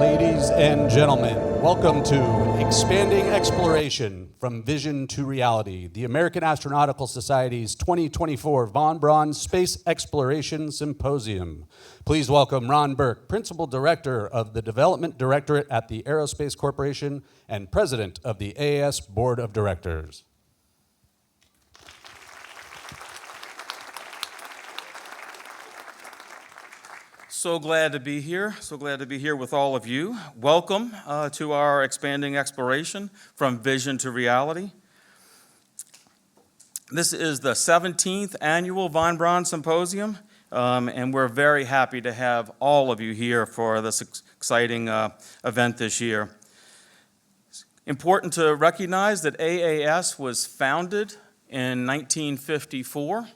Ladies and gentlemen, welcome to Expanding Exploration from Vision to Reality, the American Astronautical Society's 2024 Von Braun Space Exploration Symposium. Please welcome Ron Burke, Principal Director of the Development Directorate at the Aerospace Corporation and President of the AAS Board of Directors. So glad to be here. So glad to be here with all of you. Welcome to our Expanding Exploration from Vision to Reality. This is the 17th annual Von Braun Symposium, and we're very happy to have all of you here for this exciting event this year. It's important to recognize that AAS was founded in 1954.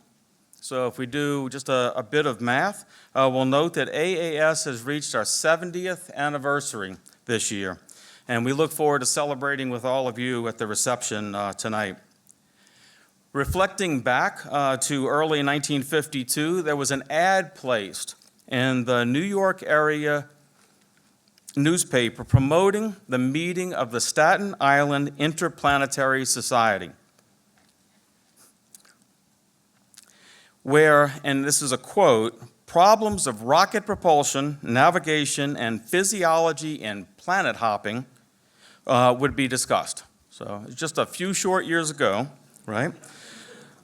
So if we do just a bit of math, we'll note that AAS has reached our 70th anniversary this year, and we look forward to celebrating with all of you at the reception tonight. Reflecting back to early 1952, there was an ad placed in the New York area newspaper promoting the meeting of the Staten Island Interplanetary Society, where, and this is a quote, problems of rocket propulsion, navigation, and physiology in planet hopping would be discussed. So just a few short years ago, right?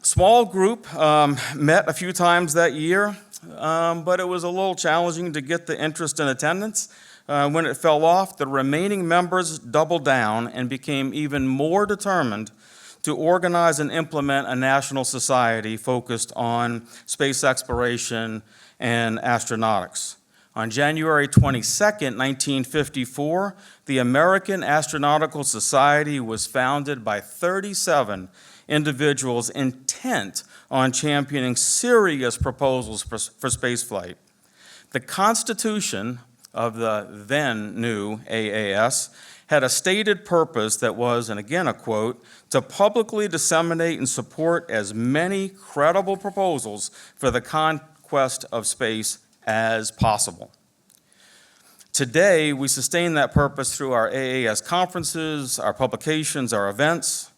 Small group met a few times that year, but it was a little challenging to get the interest in attendance. When it fell off, the remaining members doubled down and became even more determined to organize and implement a national society focused on space exploration and astronautics. On January 22nd, 1954, the American Astronautical Society was founded by 37 individuals intent on championing serious proposals for spaceflight. The Constitution of the then new AAS had a stated purpose that was, and again a quote, to publicly disseminate and support as many credible proposals for the conquest of space as possible. Today, we sustain that purpose through our AAS conferences, our publications, our events,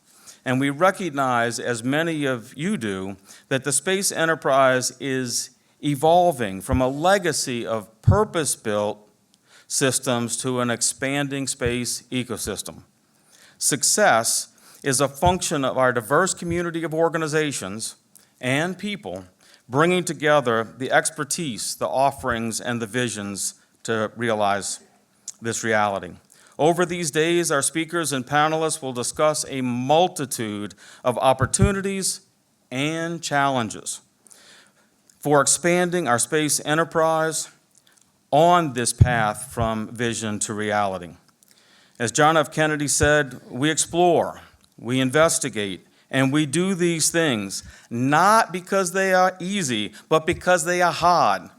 and we recognize, as many of you do, that the space enterprise is evolving from a legacy of purpose-built systems to an expanding space ecosystem. Success is a function of our diverse community of organizations and people bringing together the expertise, the offerings, and the visions to realize this reality. Over these days, our speakers and panelists will discuss a multitude of opportunities and challenges for expanding our space enterprise on this path from vision to reality. As John F. Kennedy said, we explore, we investigate, and we do these things, not because they are easy, but because they are hard.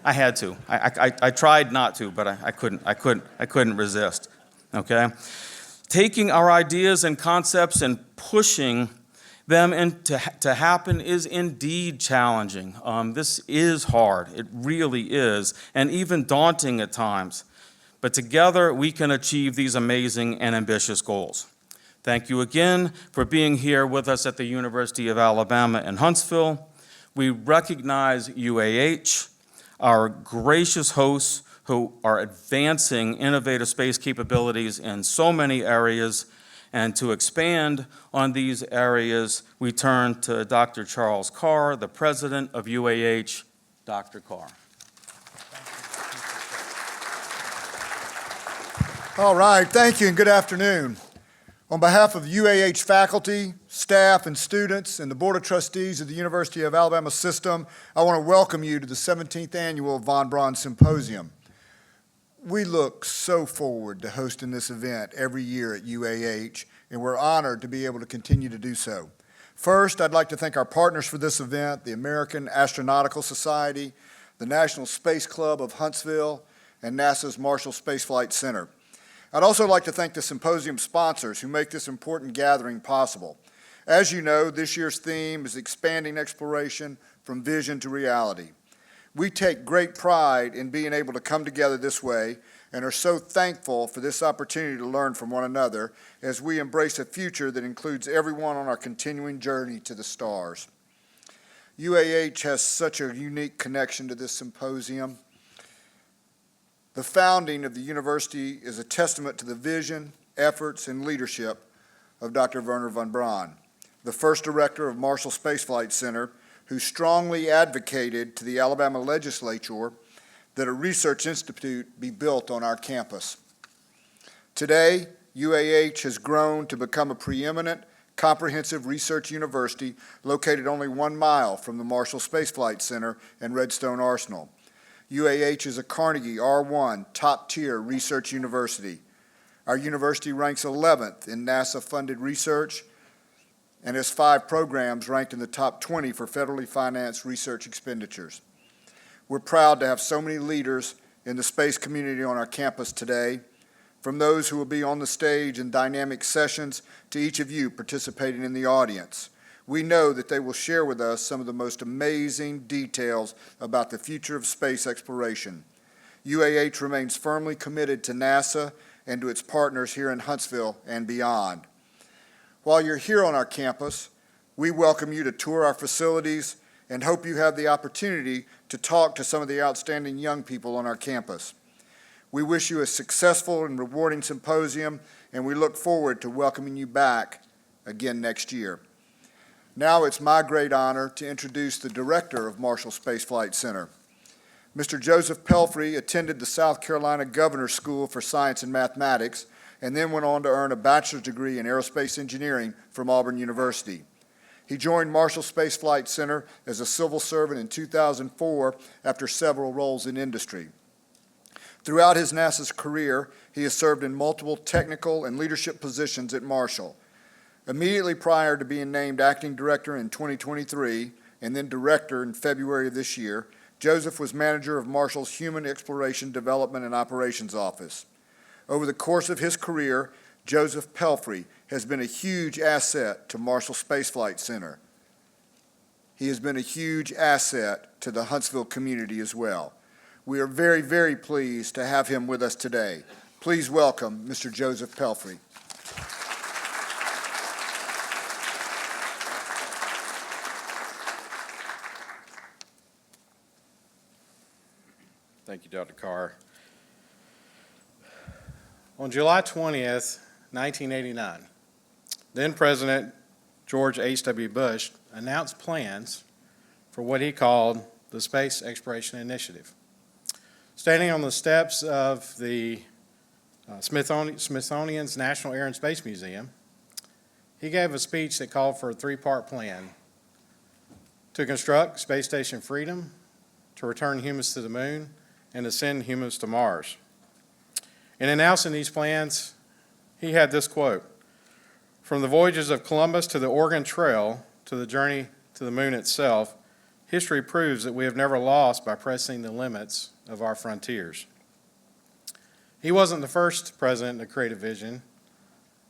I had to. I tried not to, but I couldn't resist, okay? Taking our ideas and concepts and pushing them to happen is indeed challenging. This is hard, it really is, and even daunting at times. But together we can achieve these amazing and ambitious goals. Thank you again for being here with us at the University of Alabama in Huntsville. We recognize UAH, our gracious hosts who are advancing innovative space capabilities in so many areas. And to expand on these areas, we turn to Dr. Charles Carr, the president of UAH. Dr. Carr. All right, thank you and good afternoon. On behalf of UAH faculty, staff, and students, and the Board of Trustees of the University of Alabama System, I want to welcome you to the 17th Annual Von Braun Symposium. We look so forward to hosting this event every year at UAH, and we're honored to be able to continue to do so. First, I'd like to thank our partners for this event, the American Astronautical Society, the National Space Club of Huntsville, and NASA's Marshall Space Flight Center. I'd also like to thank the symposium sponsors who make this important gathering possible. As you know, this year's theme is Expanding Exploration from Vision to Reality. We take great pride in being able to come together this way and are so thankful for this opportunity to learn from one another as we embrace a future that includes everyone on our continuing journey to the stars. UAH has such a unique connection to this symposium. The founding of the university is a testament to the vision, efforts, and leadership of Dr. Wernher von Braun, the first director of Marshall Space Flight Center, who strongly advocated to the Alabama legislature that a research institute be built on our campus. Today, UAH has grown to become a preeminent, comprehensive research university located only 1 mile from the Marshall Space Flight Center and Redstone Arsenal. UAH is a Carnegie R1 top-tier research university. Our university ranks 11th in NASA-funded research and has 5 programs ranked in the top 20 for federally financed research expenditures. We're proud to have so many leaders in the space community on our campus today, from those who will be on the stage in dynamic sessions to each of you participating in the audience. We know that they will share with us some of the most amazing details about the future of space exploration. UAH remains firmly committed to NASA and to its partners here in Huntsville and beyond. While you're here on our campus, we welcome you to tour our facilities and hope you have the opportunity to talk to some of the outstanding young people on our campus. We wish you a successful and rewarding symposium, and we look forward to welcoming you back again next year. Now it's my great honor to introduce the director of Marshall Space Flight Center. Mr. Joseph Pelfrey attended the South Carolina Governor's School for Science and Mathematics and then went on to earn a bachelor's degree in aerospace engineering from Auburn University. He joined Marshall Space Flight Center as a civil servant in 2004 after several roles in industry. Throughout his NASA's career, he has served in multiple technical and leadership positions at Marshall. Immediately prior to being named acting director in 2023 and then director in February of this year, Joseph was manager of Marshall's Human Exploration Development and Operations Office. Over the course of his career, Joseph Pelfrey has been a huge asset to Marshall Space Flight Center. He has been a huge asset to the Huntsville community as well. We are very, very pleased to have him with us today. Please welcome Mr. Joseph Pelfrey. Thank you, Dr. Carr. On July 20th, 1989, then President George H.W. Bush announced plans for what he called the Space Exploration Initiative. Standing on the steps of the Smithsonian's National Air and Space Museum, he gave a speech that called for a 3-part plan to construct Space Station Freedom, to return humans to the moon, and to send humans to Mars. In announcing these plans, he had this quote: "From the voyages of Columbus to the Oregon Trail to the journey to the moon itself, history proves that we have never lost by pressing the limits of our frontiers." He wasn't the first president to create a vision,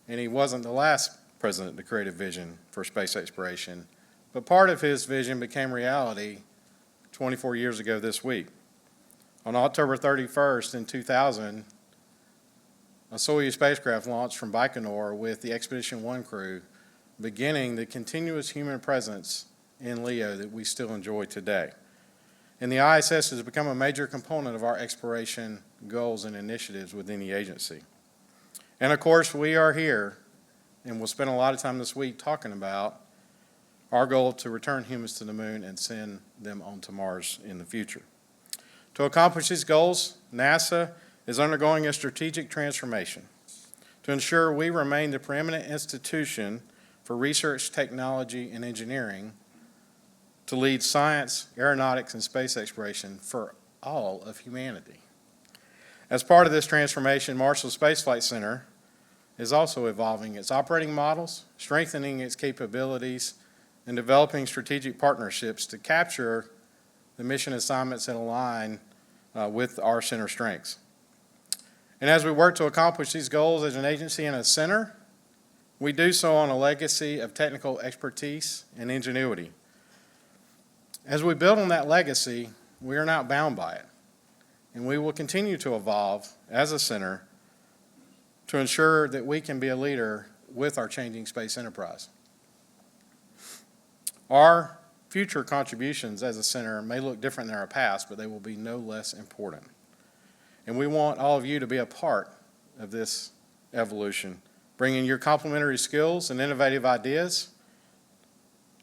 and he wasn't the last president to create a vision for space exploration, but part of his vision became reality 24 years ago this week. On October 31st in 2000, a Soyuz spacecraft launched from Baikonur with the Expedition 1 crew, beginning the continuous human presence in LEO that we still enjoy today. And the ISS has become a major component of our exploration goals and initiatives within the agency. And of course, we are here, and we'll spend a lot of time this week talking about our goal to return humans to the moon and send them onto Mars in the future. To accomplish these goals, NASA is undergoing a strategic transformation to ensure we remain the preeminent institution for research, technology, and engineering to lead science, aeronautics, and space exploration for all of humanity. As part of this transformation, Marshall Space Flight Center is also evolving its operating models, strengthening its capabilities, and developing strategic partnerships to capture the mission assignments that align with our center strengths. And as we work to accomplish these goals as an agency and a center, we do so on a legacy of technical expertise and ingenuity. As we build on that legacy, we are not bound by it. and we will continue to evolve as a center to ensure that we can be a leader with our changing space enterprise. Our future contributions as a center may look different than our past, but they will be no less important. And we want all of you to be a part of this evolution, bringing your complementary skills and innovative ideas,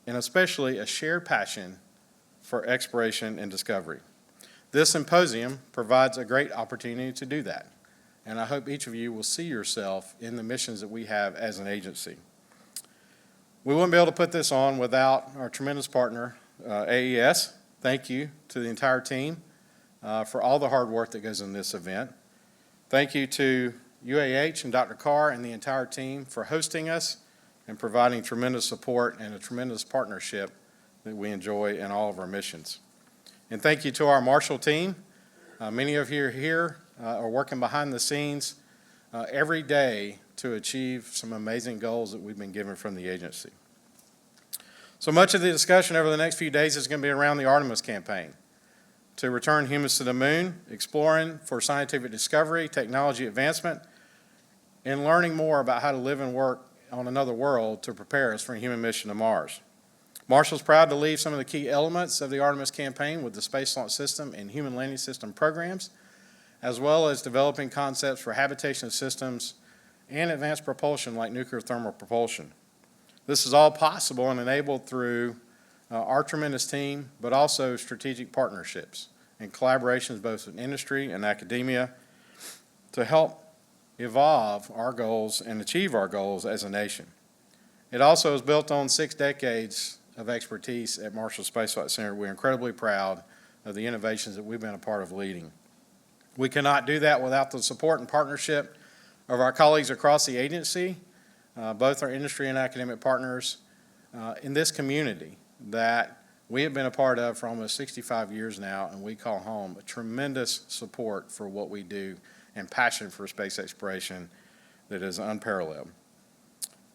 and especially a shared passion for exploration and discovery. This symposium provides a great opportunity to do that, and I hope each of you will see yourself in the missions that we have as an agency. We wouldn't be able to put this on without our tremendous partner, AES. Thank you to the entire team for all the hard work that goes in this event. Thank you to UAH and Dr. Carr and the entire team for hosting us and providing tremendous support and a tremendous partnership that we enjoy in all of our missions. And thank you to our Marshall team. Many of you here are working behind the scenes every day to achieve some amazing goals that we've been given from the agency. So much of the discussion over the next few days is going to be around the Artemis campaign to return humans to the moon, exploring for scientific discovery, technology advancement, and learning more about how to live and work on another world to prepare us for a human mission to Mars. Marshall's proud to leave some of the key elements of the Artemis campaign with the Space Launch System and Human Landing System programs, as well as developing concepts for habitation systems and advanced propulsion like nuclear thermal propulsion. This is all possible and enabled through our tremendous team, but also strategic partnerships and collaborations both with industry and academia to help evolve our goals and achieve our goals as a nation. It also is built on 6 decades of expertise at Marshall Space Flight Center. We're incredibly proud of the innovations that we've been a part of leading. We cannot do that without the support and partnership of our colleagues across the agency, both our industry and academic partners in this community that we have been a part of for almost 65 years now, and we call home a tremendous support for what we do and passion for space exploration that is unparalleled.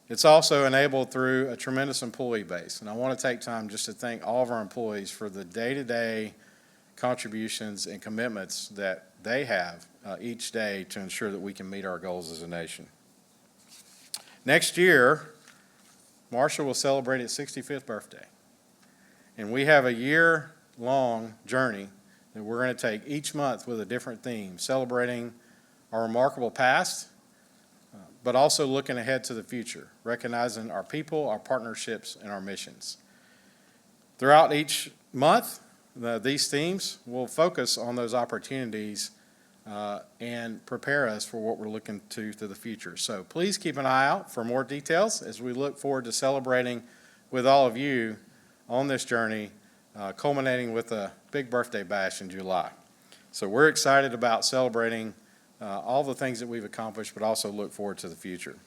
It's also enabled through a tremendous employee base, and I want to take time just to thank all of our employees for the day-to-day contributions and commitments that they have each day to ensure that we can meet our goals as a nation. Next year, Marshall will celebrate its 65th birthday, and we have a year-long journey that we're going to take each month with a different theme, celebrating our remarkable past, but also looking ahead to the future, recognizing our people, our partnerships, and our missions. Throughout each month, these themes will focus on those opportunities and prepare us for what we're looking to the future. So please keep an eye out for more details as we look forward to celebrating with all of you on this journey, culminating with a big birthday bash in July. So we're excited about celebrating all the things that we've accomplished, but also look forward to the future.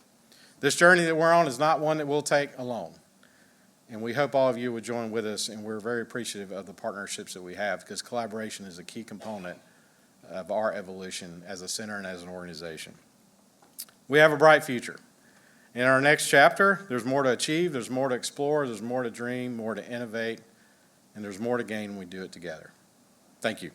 This journey that we're on is not one that we'll take alone. And we hope all of you would join with us, and we're very appreciative of the partnerships that we have because collaboration is a key component of our evolution as a center and as an organization. We have a bright future. In our next chapter, there's more to achieve, there's more to explore, there's more to dream, more to innovate, and there's more to gain when we do it together. Thank you.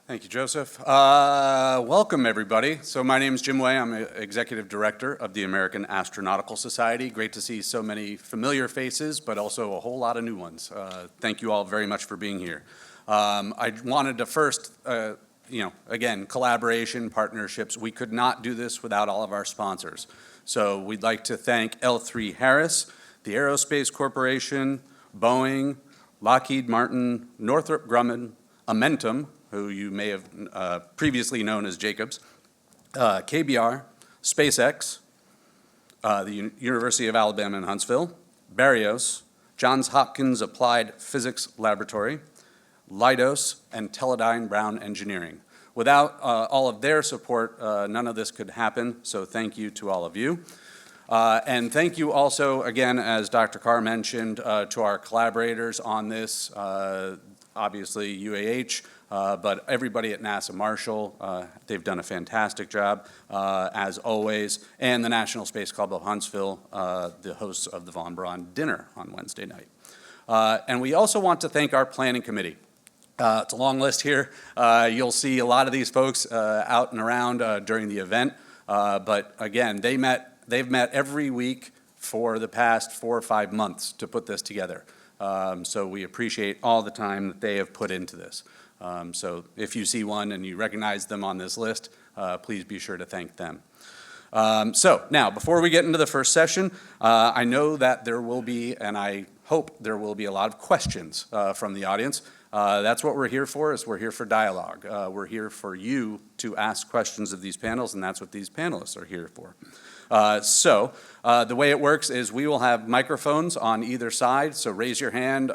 Thank you, Joseph. Welcome, everybody. So my name is Jim Way. I'm Executive Director of the American Astronautical Society. Great to see so many familiar faces, but also a whole lot of new ones. Thank you all very much for being here. I wanted to first, again, collaboration, partnerships. We could not do this without all of our sponsors. So we'd like to thank L3 Harris, the Aerospace Corporation, Boeing, Lockheed Martin, Northrop Grumman, Amentum, who you may have previously known as Jacobs, KBR, SpaceX, the University of Alabama in Huntsville, Barrios, Johns Hopkins Applied Physics Laboratory, Leidos, and Teledyne Brown Engineering. Without all of their support, none of this could happen, so thank you to all of you. And thank you also, again, as Dr. Carr mentioned, to our collaborators on this, obviously UAH, But everybody at NASA Marshall, they've done a fantastic job, as always, and the National Space Club of Huntsville, the hosts of the Von Braun dinner on Wednesday night. And we also want to thank our planning committee. It's a long list here. You'll see a lot of these folks out and around during the event. But again, they've met every week for the past 4 or 5 months to put this together. So we appreciate all the time that they have put into this. So if you see one and you recognize them on this list, please be sure to thank them. So now, before we get into the first session, I know that there will be, and I hope there will be, a lot of questions from the audience. That's what we're here for, is we're here for dialogue. We're here for you to ask questions of these panels, and that's what these panelists are here for. So the way it works is we will have microphones on either side, so raise your hand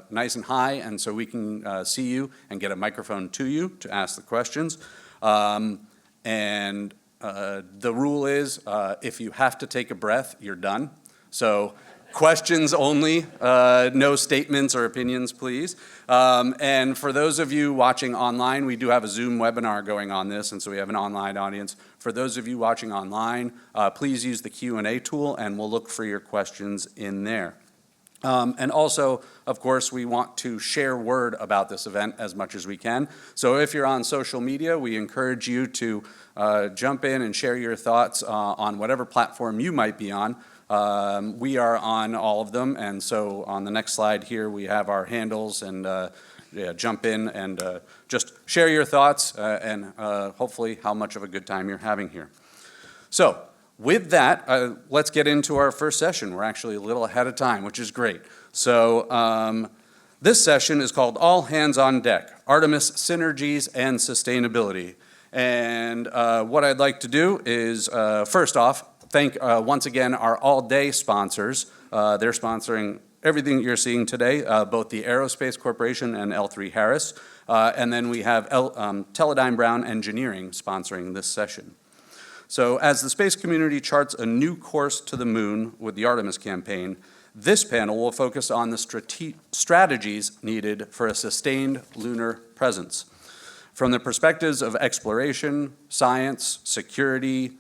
nice and high, and so we can see you and get a microphone to you to ask the questions. And the rule is if you have to take a breath, you're done. So questions only, no statements or opinions, please. And for those of you watching online, we do have a Zoom webinar going on this, and so we have an online audience. For those of you watching online, please use the Q&A tool, and we'll look for your questions in there. And also, of course, we want to share word about this event as much as we can. So if you're on social media, we encourage you to jump in and share your thoughts on whatever platform you might be on. We are on all of them, and so on the next slide here, we have our handles, and jump in and just share your thoughts and hopefully how much of a good time you're having here. So with that, let's get into our first session. We're actually a little ahead of time, which is great. So this session is called All Hands on Deck, Artemis, Synergies, and Sustainability. And what I'd like to do is, first off, thank once again our all-day sponsors. They're sponsoring everything that you're seeing today, both the Aerospace Corporation and L3 Harris. And then we have Teledyne Brown Engineering sponsoring this session. So as the space community charts a new course to the moon with the Artemis campaign, this panel will focus on the strategies needed for a sustained lunar presence. From the perspectives of exploration, science, security,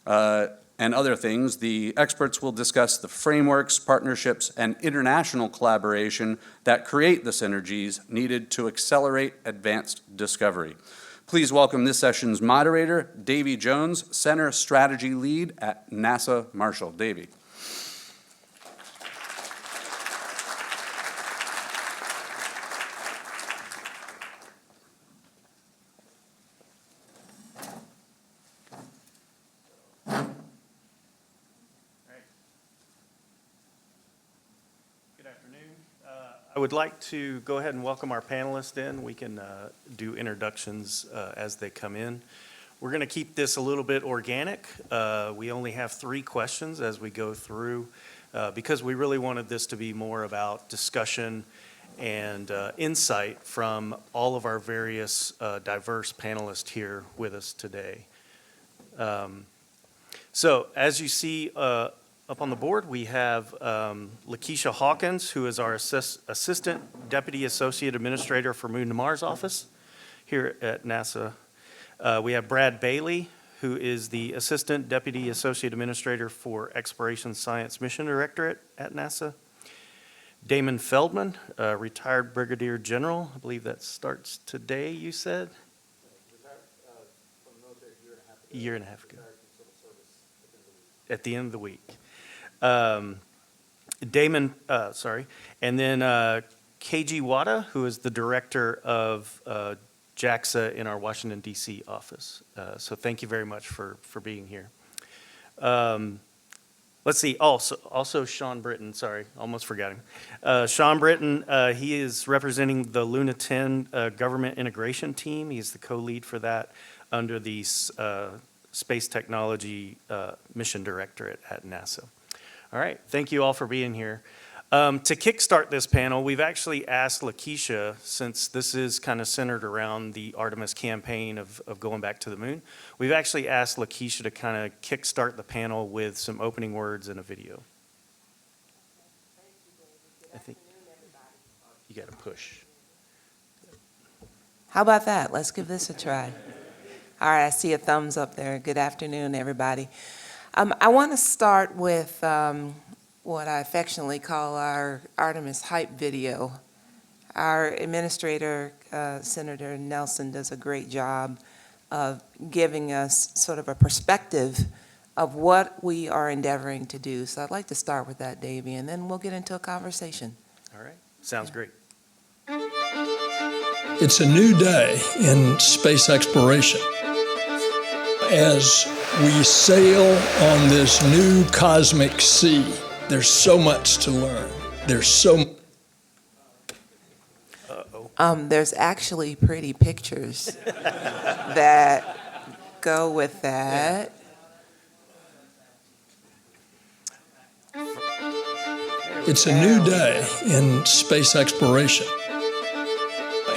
and other things, the experts will discuss the frameworks, partnerships, and international collaboration that create the synergies needed to accelerate advanced discovery. Please welcome this session's moderator, Davy Jones, Center Strategy Lead at NASA Marshall. Davy. I would like to go ahead and welcome our panelists in. We can do introductions as they come in. We're going to keep this a little bit organic. We only have 3 questions as we go through because we really wanted this to be more about discussion and insight from all of our various diverse panelists here with us today. So as you see up on the board, we have Lakeisha Hawkins, who is our Assistant Deputy Associate Administrator for Moon to Mars Office here at NASA. We have Brad Bailey, who is the Assistant Deputy Associate Administrator for Exploration Science Mission Directorate at NASA. Damon Feldman, retired Brigadier General. I believe that starts today, you said? From the military a year and a half ago. At the end of the week. Damon, and then KG Wada, who is the director of JAXA in our Washington, D.C. office. So thank you very much for being here. Let's see, also Sean Britton, sorry, almost forgot him. Sean Britton, he is representing the Luna 10 Government Integration Team. He's the co-lead for that under the Space Technology Mission Directorate at NASA. All right, thank you all for being here. To kickstart this panel, we've actually asked Lakeisha, since this is kind of centered around the Artemis campaign of going back to the moon, we've actually asked Lakeisha to kind of kickstart the panel with some opening words and a video. I think you got to push. How about that? Let's give this a try. All right, I see a thumbs up there. Good afternoon, everybody. I want to start with what I affectionately call our Artemis hype video. Our administrator, Senator Nelson, does a great job of giving us sort of a perspective of what we are endeavoring to do. So I'd like to start with that, Davey, and then we'll get into a conversation. All right, sounds great. It's a new day in space exploration. As we sail on this new cosmic sea, there's so much to learn. There's actually pretty pictures that go with that. It's a new day in space exploration.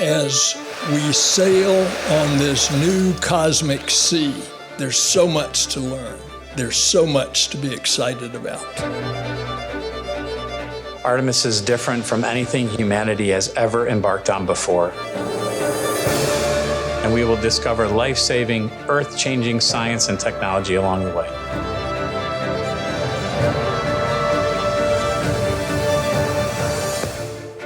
As we sail on this new cosmic sea, there's so much to learn. There's so much to be excited about. Artemis is different from anything humanity has ever embarked on before. And we will discover life-saving, earth-changing science and technology along the way.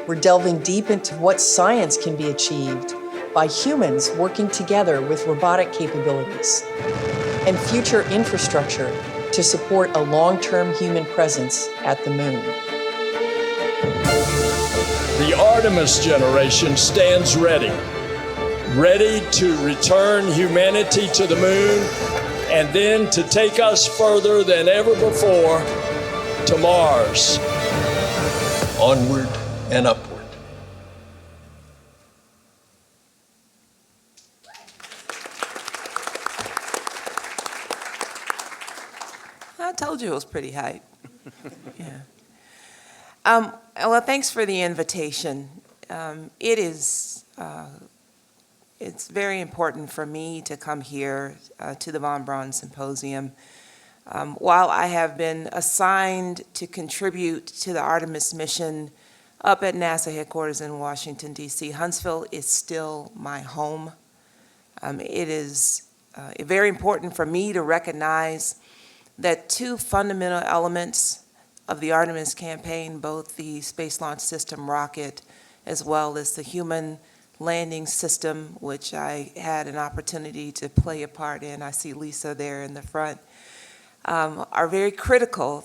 We're delving deep into what science can be achieved by humans working together with robotic capabilities and future infrastructure to support a long-term human presence at the moon. The Artemis generation stands ready to return humanity to the moon and then to take us further than ever before to Mars. Onward and upward. I told you it was pretty hype. Yeah. Well, thanks for the invitation. It's very important for me to come here to the Von Braun Symposium. While I have been assigned to contribute to the Artemis mission up at NASA headquarters in Washington, D.C., Huntsville is still my home. It is very important for me to recognize that two fundamental elements of the Artemis campaign, both the Space Launch System rocket as well as the human landing system, which I had an opportunity to play a part in, I see Lisa there in the front, are very critical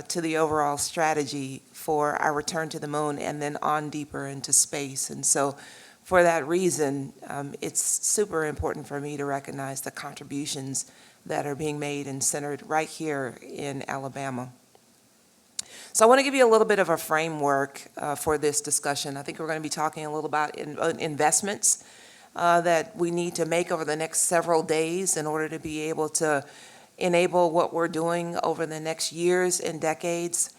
to the overall strategy for our return to the moon and then on deeper into space. And so for that reason, it's super important for me to recognize the contributions that are being made and centered right here in Alabama. So I want to give you a little bit of a framework for this discussion. I think we're going to be talking a little about investments that we need to make over the next several days in order to be able to enable what we're doing over the next years and decades.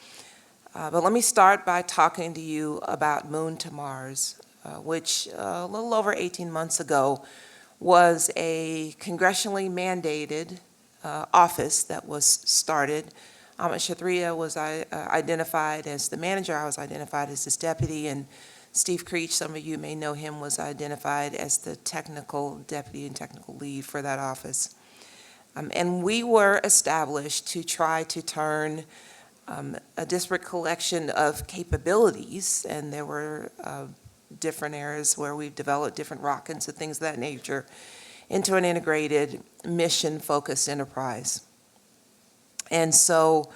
But let me start by talking to you about Moon to Mars, which a little over 18 months ago was a congressionally mandated office that was started. Amit Kshatriya was identified as the manager. I was identified as his deputy, and Steve Creech, some of you may know him, was identified as the technical deputy and technical lead for that office. And we were established to try to turn a disparate collection of capabilities, and there were different areas where we've developed different rockets and things of that nature, into an integrated mission-focused enterprise. And so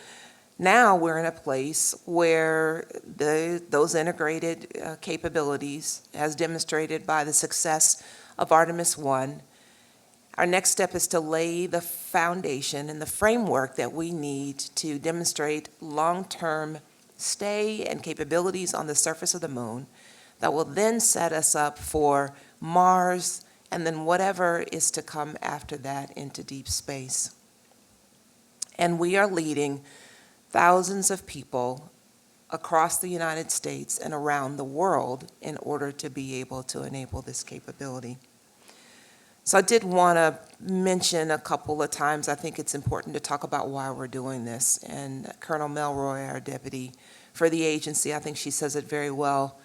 now we're in a place where those integrated capabilities, as demonstrated by the success of Artemis 1, our next step is to lay the foundation and the framework that we need to demonstrate long-term stay and capabilities on the surface of the moon that will then set us up for Mars and then whatever is to come after that into deep space. And we are leading thousands of people across the United States and around the world in order to be able to enable this capability. So I did want to mention a couple of times, I think it's important to talk about why we're doing this. And Colonel Melroy, our deputy for the agency, I think she says it very well.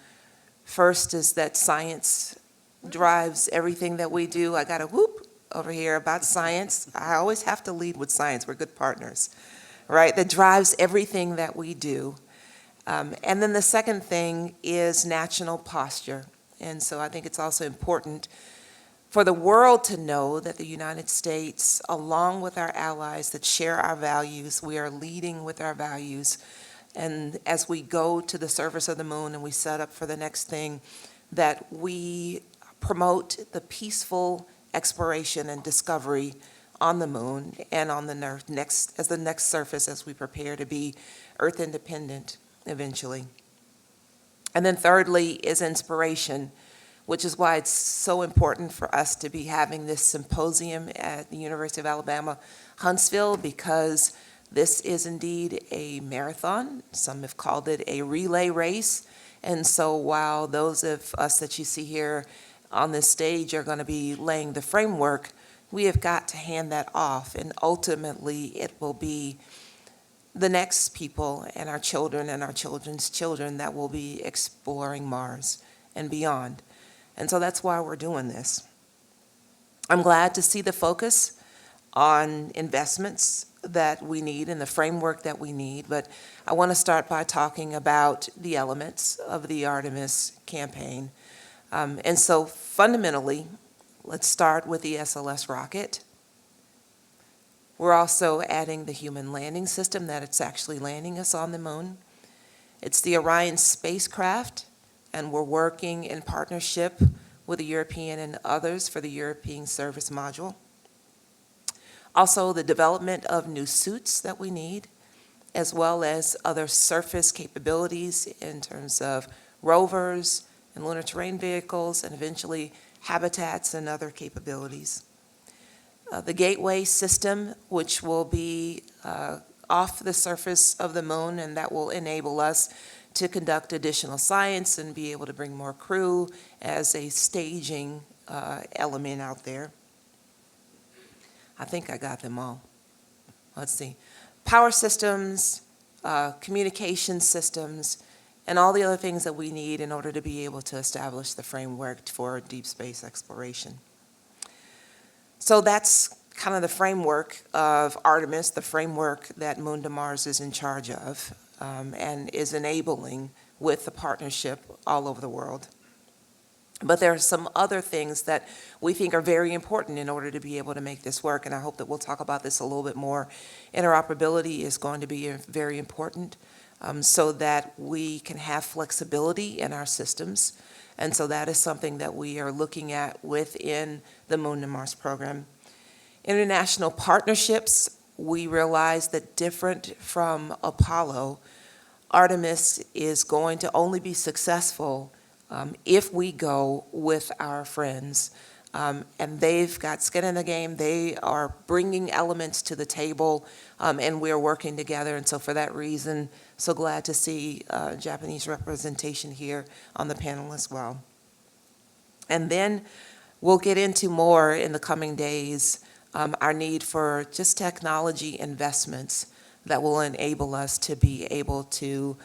First is that science drives everything that we do. I got a whoop over here about science. I always have to lead with science. We're good partners, right? That drives everything that we do. And then the second thing is national posture. And so I think it's also important for the world to know that the United States, along with our allies that share our values, we are leading with our values. And as we go to the surface of the moon and we set up for the next thing, that we promote the peaceful exploration and discovery on the moon and on the next surface as we prepare to be Earth independent eventually. And then thirdly is inspiration, which is why it's so important for us to be having this symposium at the University of Alabama, Huntsville, because this is indeed a marathon. Some have called it a relay race. And so while those of us that you see here on this stage are going to be laying the framework, we have got to hand that off, and ultimately it will be the next people and our children and our children's children that will be exploring Mars and beyond. And so that's why we're doing this. I'm glad to see the focus on investments that we need and the framework that we need, but I want to start by talking about the elements of the Artemis campaign. And so fundamentally, let's start with the SLS rocket. We're also adding the human landing system that it's actually landing us on the moon. It's the Orion spacecraft, and we're working in partnership with the European and others for the European service module. Also, the development of new suits that we need, as well as other surface capabilities in terms of rovers and lunar terrain vehicles, and eventually habitats and other capabilities. The Gateway system, which will be off the surface of the moon, and that will enable us to conduct additional science and be able to bring more crew as a staging element out there. I think I got them all. Let's see. Power systems, communication systems, and all the other things that we need in order to be able to establish the framework for deep space exploration. So that's kind of the framework of Artemis, the framework that Moon to Mars is in charge of and is enabling with the partnership all over the world. But there are some other things that we think are very important in order to be able to make this work, and I hope that we'll talk about this a little bit more. Interoperability is going to be very important so that we can have flexibility in our systems, and so that is something that we are looking at within the Moon to Mars program. International partnerships, we realize that different from Apollo, Artemis is going to only be successful if we go with our friends. And they've got skin in the game. They are bringing elements to the table, and we're working together. And so for that reason, so glad to see Japanese representation here on the panel as well. And then we'll get into more in the coming days, our need for just technology investments that will enable us to be able to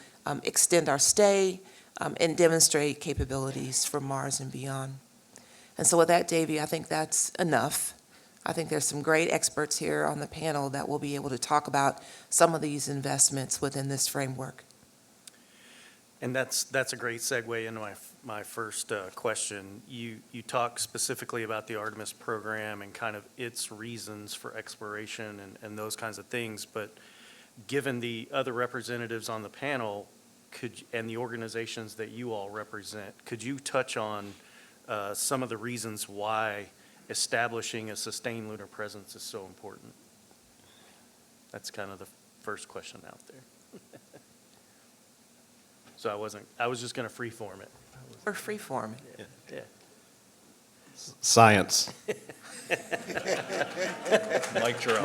extend our stay and demonstrate capabilities for Mars and beyond. And so with that, Davey, I think that's enough. I think there's some great experts here on the panel that will be able to talk about some of these investments within this framework. And that's a great segue into my first question. You talk specifically about the Artemis program and kind of its reasons for exploration and those kinds of things, but given the other representatives on the panel and the organizations that you all represent, could you touch on some of the reasons why establishing a sustained lunar presence is so important? That's kind of the first question out there. So I was just going to freeform it. Or freeform. Yeah. Science. Mic drop.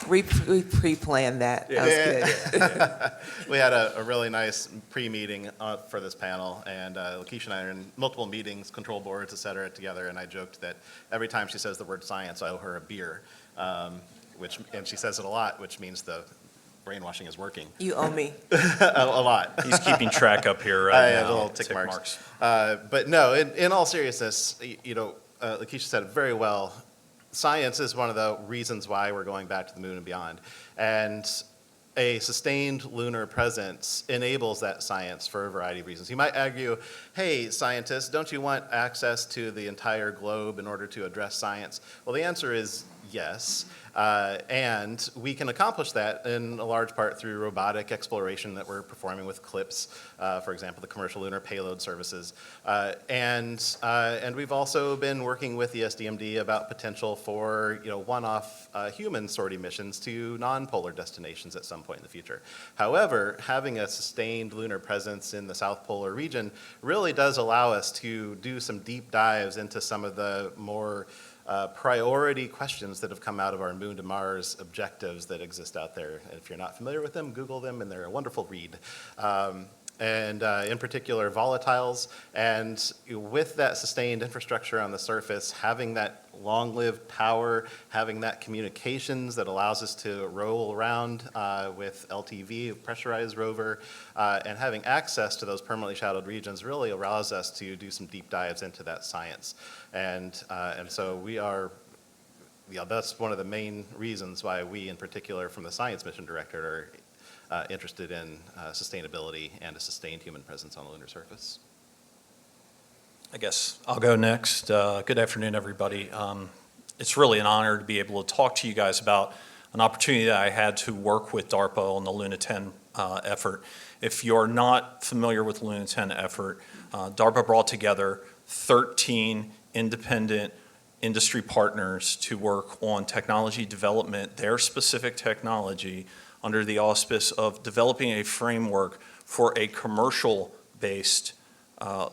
We pre-planned that. That was good. We had a really nice pre-meeting for this panel, and Lakeisha and I are in multiple meetings, control boards, et cetera, together, and I joked that every time she says the word science, I owe her a beer, and she says it a lot, which means we're brainwashing is working. You owe me. A lot. He's keeping track up here right I now. have little tick marks. But no, in all seriousness, Lakeisha said it very well. Science is one of the reasons why we're going back to the moon and beyond. And a sustained lunar presence enables that science for a variety of reasons. You might argue, hey, scientists, don't you want access to the entire globe in order to address science? Well, the answer is yes. And we can accomplish that in a large part through robotic exploration that we're performing with CLIPS, for example, the Commercial Lunar Payload Services. And we've also been working with the SDMD about potential for one-off human sortie missions to non-polar destinations at some point in the future. However, having a sustained lunar presence in the South Polar region really does allow us to do some deep dives into some of the more priority questions that have come out of our Moon to Mars objectives that exist out there. And if you're not familiar with them, Google them, and they're a wonderful read. And in particular, volatiles. And with that sustained infrastructure on the surface, having that long-lived power, having that communications that allows us to roll around with LTV, a pressurized rover, and having access to those permanently shadowed regions really allows us to do some deep dives into that science. And so we are, that's one of the main reasons why we, in particular, from the Science Mission Directorate, are interested in sustainability and a sustained human presence on the lunar surface. I guess I'll go next. Good afternoon, everybody. It's really an honor to be able to talk to you guys about an opportunity that I had to work with DARPA on the Luna 10 effort. If you're not familiar with the Luna 10 effort, DARPA brought together 13 independent industry partners to work on technology development, their specific technology, under the auspice of developing a framework for a commercial-based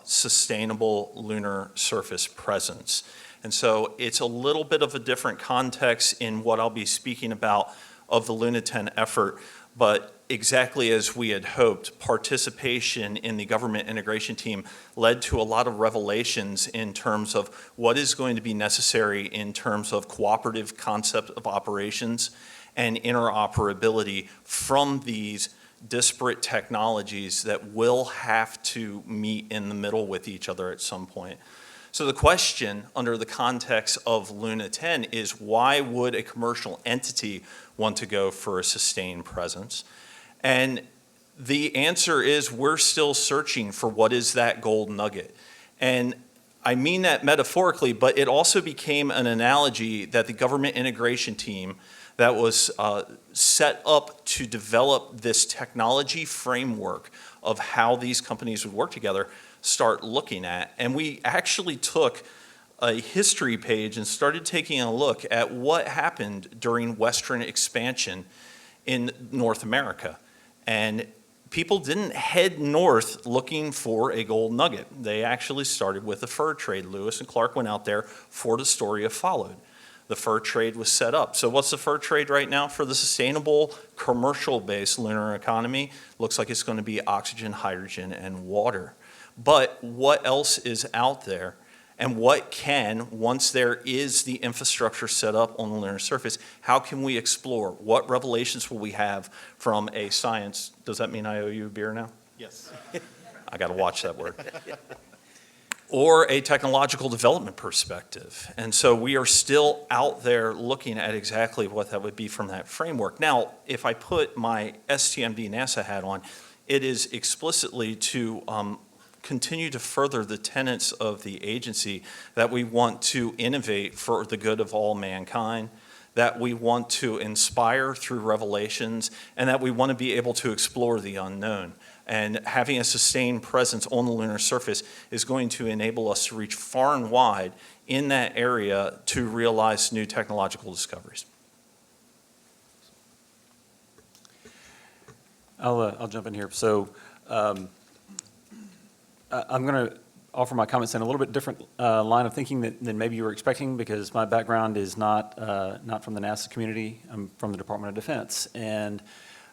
sustainable lunar surface presence. And so it's a little bit of a different context in what I'll be speaking about of the Luna 10 effort, but exactly as we had hoped, participation in the government integration team led to a lot of revelations in terms of what is going to be necessary in terms of cooperative concept of operations and interoperability from these disparate technologies that will have to meet in the middle with each other at some point. So the question under the context of Luna 10 is, why would a commercial entity want to go for a sustained presence? And the answer is, we're still searching for what is that gold nugget. And I mean that metaphorically, but it also became an analogy that the government integration team that was set up to develop this technology framework of how these companies would work together start looking at. And we actually took a history page and started taking a look at what happened during Western expansion in North America. And people didn't head north looking for a gold nugget. They actually started with the fur trade. Lewis and Clark went out there, Fort Astoria followed. The fur trade was set up. So what's the fur trade right now for the sustainable commercial-based lunar economy? Looks like it's going to be oxygen, hydrogen, and water. But what else is out there? And what can, once there is the infrastructure set up on the lunar surface, how can we explore? What revelations will we have from a science? Does that mean I owe you a beer now? Yes. I got to watch that word. Or a technological development perspective. And so we are still out there looking at exactly what that would be from that framework. Now, if I put my STMD NASA hat on, it is explicitly to continue to further the tenets of the agency that we want to innovate for the good of all mankind, that we want to inspire through revelations, and that we want to be able to explore the unknown. And having a sustained presence on the lunar surface is going to enable us to reach far and wide in that area to realize new technological discoveries. I'll jump in here. So I'm going to offer my comments in a little bit different line of thinking than maybe you were expecting, because my background is not from the NASA community. I'm from the Department of Defense, and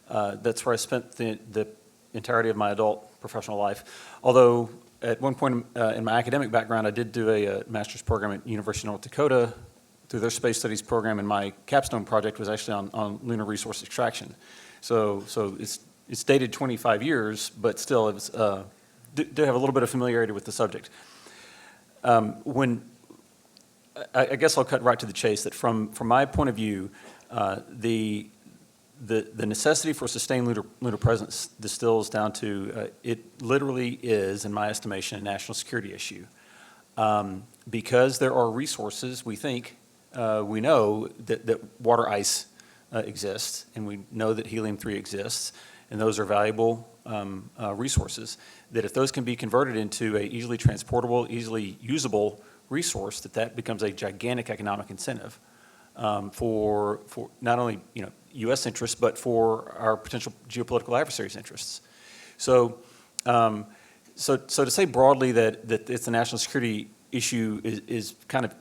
that's where I spent the entirety of my adult professional life. Although at one point in my academic background, I did do a master's program at University of North Dakota through their space studies program, and my capstone project was actually on lunar resource extraction. So it's dated 25 years, but still it's, do have a little bit of familiarity with the subject. I guess I'll cut right to the chase, that from my point of view, the necessity for sustained lunar presence distills down to it literally is, in my estimation, a national security issue. Because there are resources, we think, we know that water ice exists, and we know that helium-3 exists, and those are valuable resources, that if those can be converted into a easily transportable, easily usable resource, that becomes a gigantic economic incentive for not only U.S. interests, but for our potential geopolitical adversaries' interests. So to say broadly that it's a national security issue is kind of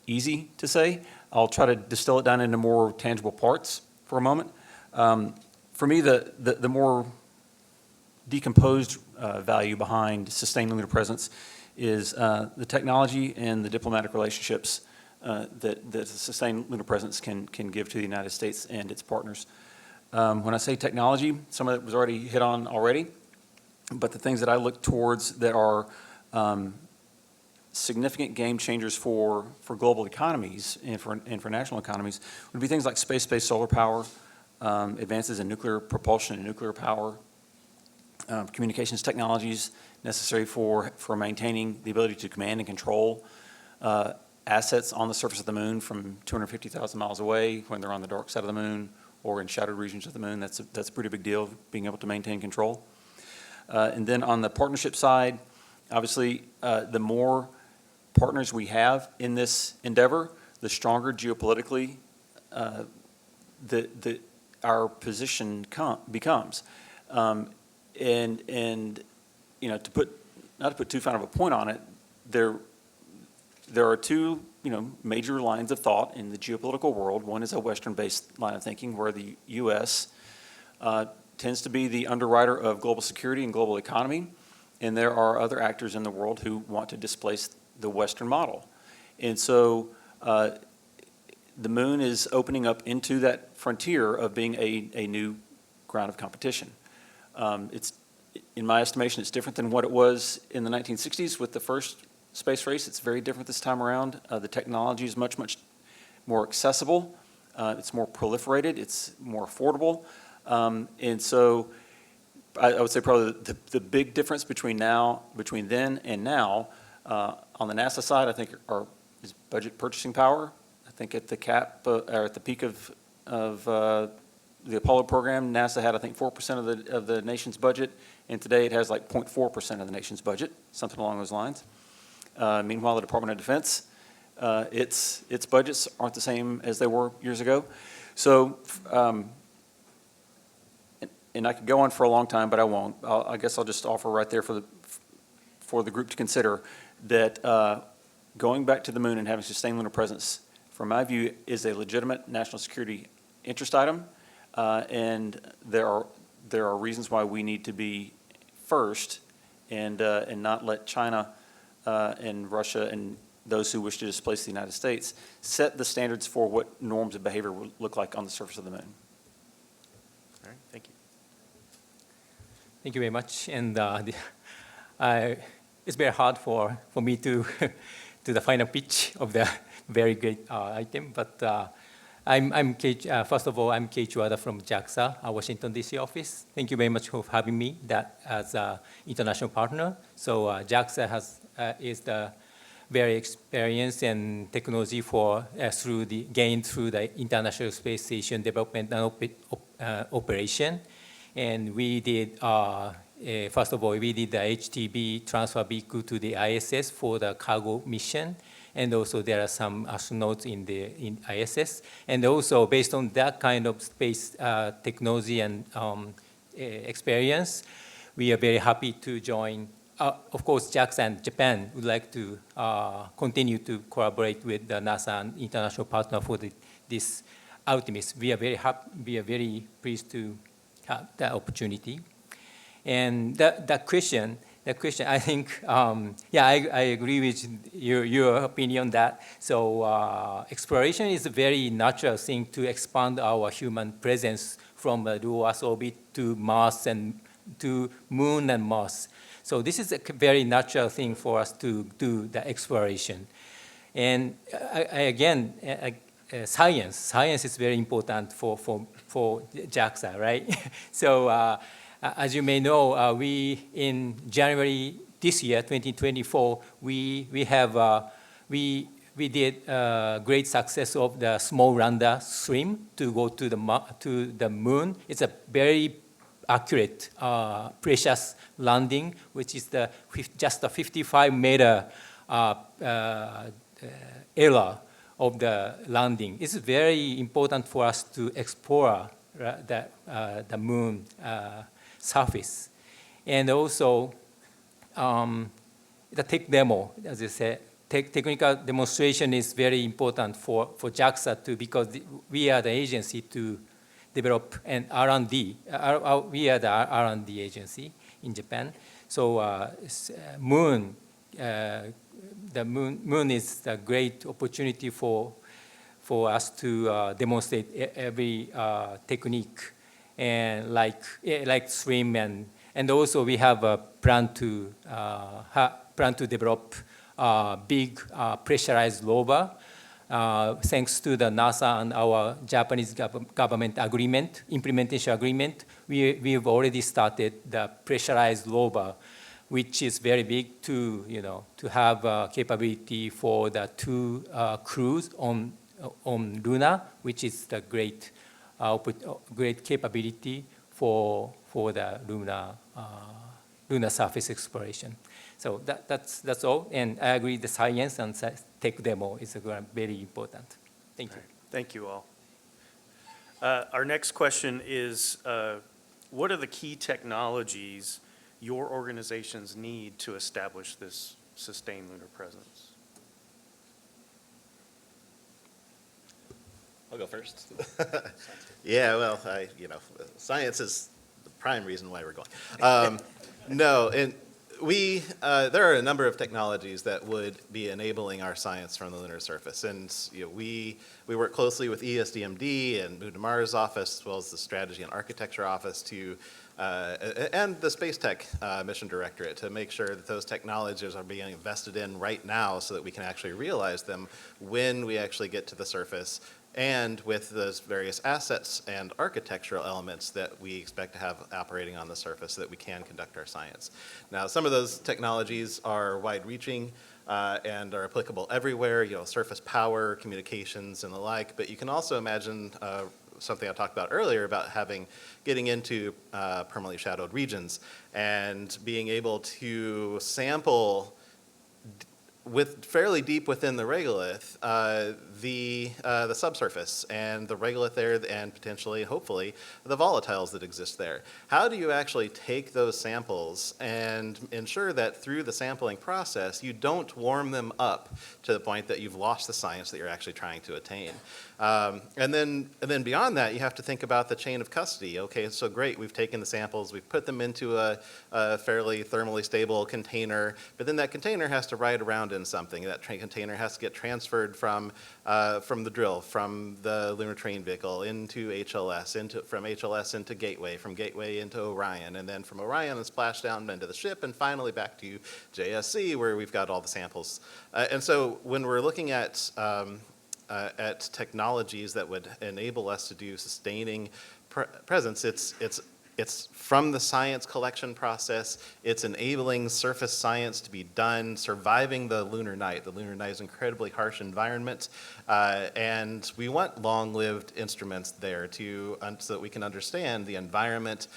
easy to say. I'll try to distill it down into more tangible parts for a moment. For me, the more decomposed value behind sustained lunar presence is the technology and the diplomatic relationships that sustained lunar presence can give to the United States and its partners. When I say technology, some of it was already hit on already, but the things that I look towards that are significant game changers for global economies and for national economies would be things like space-based solar power, advances in nuclear propulsion and nuclear power, communications technologies necessary for maintaining the ability to command and control assets on the surface of the moon from 250,000 miles away when they're on the dark side of the moon or in shadowed regions of the moon. That's a pretty big deal, being able to maintain control. And then on the partnership side, obviously, the more partners we have in this endeavor, the stronger geopolitically our position becomes. And not to put too fine of a point on it, there are two major lines of thought in the geopolitical world. One is a Western-based line of thinking where the U.S. Tends to be the underwriter of global security and global economy, and there are other actors in the world who want to displace the Western model. And so the moon is opening up into that frontier of being a new ground of competition. In my estimation, it's different than what it was in the 1960s with the first space race. It's very different this time around. The technology is much more accessible. It's more proliferated. It's more affordable. And so I would say probably the big difference between then and now, on the NASA side, I think is budget purchasing power. I think at the cap, or at the peak of the Apollo program, NASA had, I think, 4% of the nation's budget, and today it has like 0.4% of the nation's budget, something along those lines. Meanwhile, the Department of Defense, its budgets aren't the same as they were years ago. So, and I could go on for a long time, but I won't. I guess I'll just offer right there for the group to consider that going back to the moon and having sustained lunar presence, from my view, is a legitimate national security interest item, and there are reasons why we need to be first and not let China and Russia and those who wish to displace the United States set the standards for what norms of behavior will look like on the surface of the moon. All right, thank you. Thank you very much. And it's very hard for me to do the final pitch of the very great item. But first of all, I'm Kei Chuada from JAXA, our Washington, D.C. office. Thank you very much for having me as an international partner. So JAXA is the very experienced and technology gained through the International Space Station development and operation. And we did, first of all, we did the HTB transfer vehicle to the ISS for the cargo mission. And also there are some astronauts in ISS. And also based on that kind of space technology and experience, we are very happy to join. Of course, JAXA and Japan would like to continue to collaborate with the NASA and international partner for this Artemis. We are very happy, we are very pleased to have that opportunity. And that question, I think, I agree with your opinion that exploration is a very natural thing to expand our human presence from low Earth orbit to Mars and to Moon and Mars. So this is a very natural thing for us to do the exploration. And again, science is very important for JAXA, right? So as you may know, we in January this year, 2024, we did great success of the small lander stream to go to the moon. It's a very accurate, precious landing, which is just a 55-meter error of the landing. It's very important for us to explore the moon surface. And also, the tech demo, as I said, technical demonstration is very important for JAXA too, because we are the agency to develop an R&D. We are the R&D agency in Japan. So the moon is a great opportunity for us to demonstrate every technique, and like swim, and also we have a plan to develop big pressurized rover. Thanks to the NASA and our Japanese government agreement, implementation agreement, we've already started the pressurized rover, which is very big to have capability for the 2 crews on Luna, which is the great capability for the lunar surface exploration. So that's all, and I agree the science and tech demo is very important. Thank you. Thank you all. Our next question is, what are the key technologies your organizations need to establish this sustained lunar presence? I'll go first. Yeah, well, science is the prime reason why we're going. There are a number of technologies that would be enabling our science from the lunar surface, and we work closely with ESDMD and Moon to Mars office, as well as the Strategy and Architecture office and the Space Tech Mission Directorate to make sure that those technologies are being invested in right now so that we can actually realize them when we actually get to the surface, and with those various assets and architectural elements that we expect to have operating on the surface so that we can conduct our science. Now, some of those technologies are wide-reaching and are applicable everywhere, surface power, communications, and the like, but you can also imagine something I talked about earlier about getting into permanently shadowed regions and being able to sample fairly deep within the regolith, the subsurface and the regolith there, and potentially, hopefully, the volatiles that exist there. How do you actually take those samples and ensure that through the sampling process, you don't warm them up to the point that you've lost the science that you're actually trying to attain? And then beyond that, you have to think about the chain of custody. Okay, so great, we've taken the samples, we've put them into a fairly thermally stable container, but then that container has to ride around in something. That container has to get transferred from the drill, from the lunar terrain vehicle into HLS, from HLS into Gateway, from Gateway into Orion, and then from Orion and splash down into the ship, and finally back to JSC where we've got all the samples. And so when we're looking at technologies that would enable us to do sustaining presence, it's from the science collection process, it's enabling surface science to be done, surviving the lunar night. The lunar night is an incredibly harsh environment, and we want long-lived instruments there so that we can understand the environment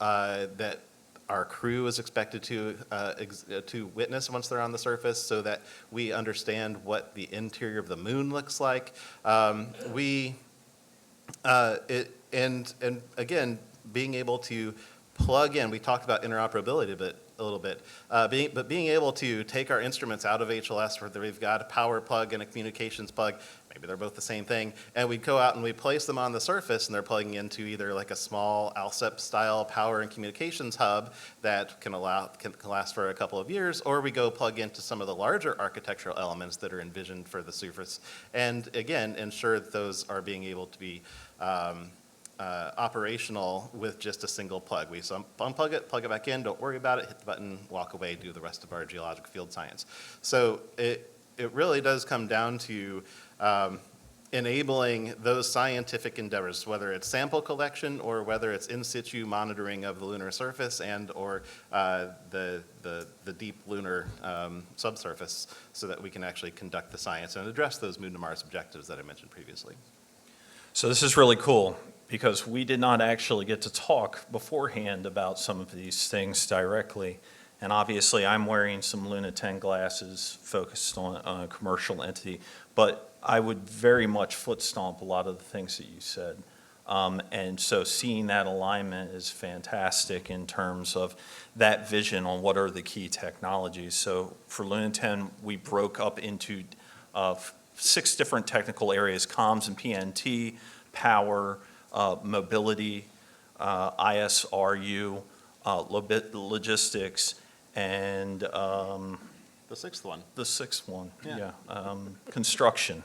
that our crew is expected to witness once they're on the surface, so that we understand what the interior of the moon looks like. And again, being able to plug in, we talked about interoperability a little bit, but being able to take our instruments out of HLS where we've got a power plug and a communications plug, maybe they're both the same thing, and we go out and we place them on the surface and they're plugging into either like a small ALSEP style power and communications hub that can last for a couple of years, or we go plug into some of the larger architectural elements that are envisioned for the surface, and again, ensure that those are being able to be operational with just a single plug. We unplug it, plug it back in, don't worry about it, hit the button, walk away, do the rest of our geologic field science. So it really does come down to enabling those scientific endeavors, whether it's sample collection or whether it's in situ monitoring of the lunar surface and or the deep lunar subsurface, so that we can actually conduct the science and address those Moon to Mars objectives that I mentioned previously. So this is really cool because we did not actually get to talk beforehand about some of these things directly. And obviously I'm wearing some Luna 10 glasses focused on a commercial entity, but I would very much foot stomp a lot of the things that you said. And so seeing that alignment is fantastic in terms of that vision on what are the key technologies. So for Luna 10, we broke up into 6 different technical areas: comms and PNT, power, mobility, ISRU, logistics, and The sixth one. the 6th one, construction.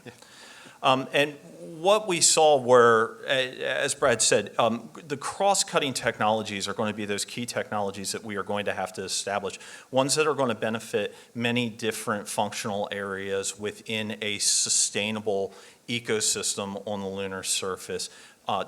And what we saw were, as Brad said, the cross-cutting technologies are going to be those key technologies that we are going to have to establish, ones that are going to benefit many different functional areas within a sustainable ecosystem on the lunar surface.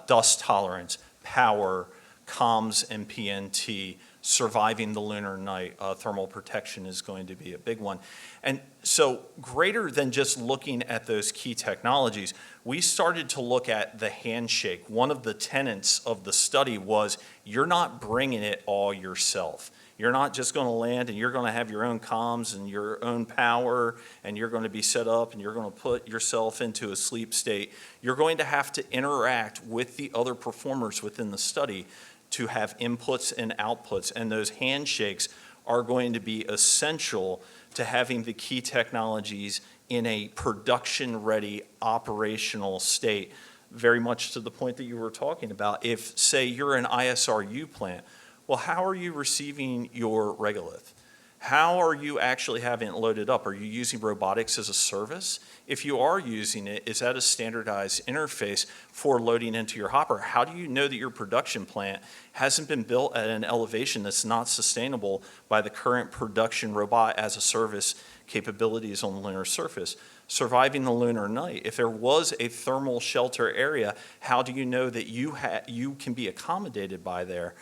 Dust tolerance, power, comms and PNT, surviving the lunar night, thermal protection is going to be a big one. And so greater than just looking at those key technologies, we started to look at the handshake. One of the tenets of the study was you're not bringing it all yourself. You're not just going to land and you're going to have your own comms and your own power and you're going to be set up and you're going to put yourself into a sleep state. You're going to have to interact with the other performers within the study to have inputs and outputs, and those handshakes are going to be essential to having the key technologies in a production-ready operational state, very much to the point that you were talking about. If, say, you're an ISRU plant, well, how are you receiving your regolith? How are you actually having it loaded up? Are you using robotics as a service? If you are using it, is that a standardized interface for loading into your hopper? How do you know that your production plant hasn't been built at an elevation that's not sustainable by the current production robot as a service capabilities on the lunar surface? Surviving the lunar night, if there was a thermal shelter area, how do you know that you can be accommodated by there?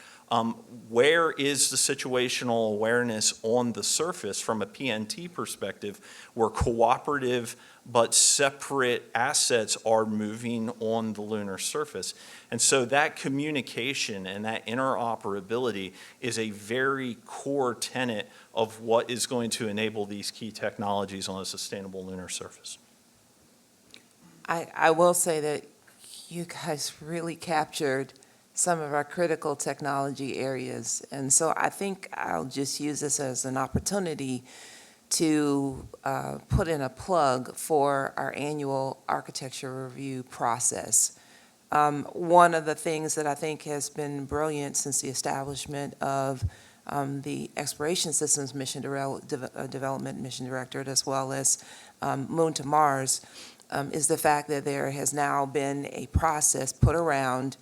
Where is the situational awareness on the surface from a PNT perspective where cooperative but separate assets are moving on the lunar surface? And so that communication and that interoperability is a very core tenet of what is going to enable these key technologies on a sustainable lunar surface. I will say that you guys really captured some of our critical technology areas. And so I think I'll just use this as an opportunity to put in a plug for our annual architecture review process. One of the things that I think has been brilliant since the establishment of the Exploration Systems Mission Development Mission Directorate, as well as Moon to Mars, is the fact that there has now been a process put around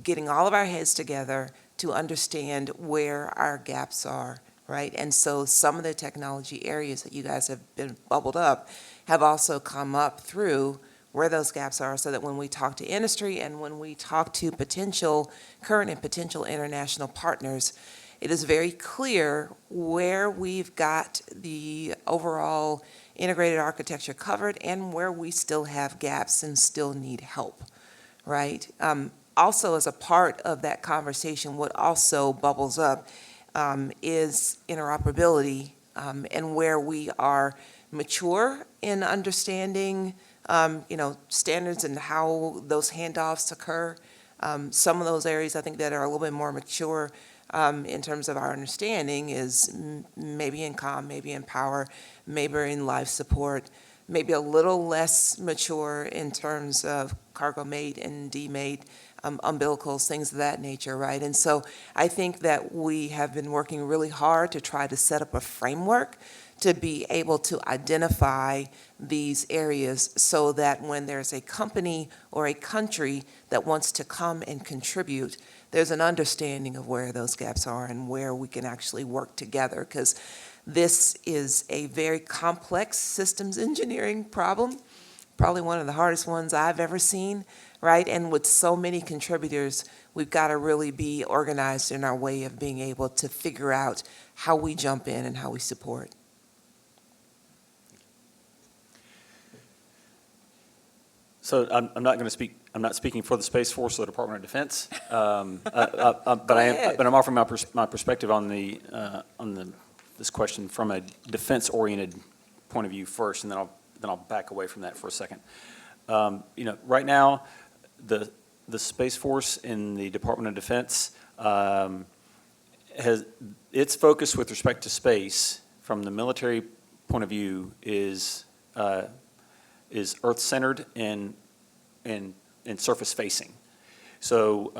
getting all of our heads together to understand where our gaps are, right? And so some of the technology areas that you guys have been bubbled up have also come up through where those gaps are, so that when we talk to industry and when we talk to current and potential international partners, it is very clear where we've got the overall integrated architecture covered and where we still have gaps and still need help, right? Also, as a part of that conversation, what also bubbles up is interoperability and where we are mature in understanding, standards and how those handoffs occur. Some of those areas I think that are a little bit more mature in terms of our understanding is maybe in comm, maybe in power, maybe in life support, maybe a little less mature in terms of cargo mate and demate, umbilicals, things of that nature, right? And so I think that we have been working really hard to try to set up a framework to be able to identify these areas so that when there's a company or a country that wants to come and contribute, there's an understanding of where those gaps are and where we can actually work together, because this is a very complex systems engineering problem, probably one of the hardest ones I've ever seen, right? And with so many contributors, we've got to really be organized in our way of being able to figure out how we jump in and how we support. So I'm not going to speak. I'm not speaking for the Space Force or the Department of Defense, but I'm offering my perspective on this question from a defense-oriented point of view first, and then I'll back away from that for a second. Right now, the Space Force in the Department of Defense has its focus with respect to space from the military point of view is Earth-centered and surface-facing. So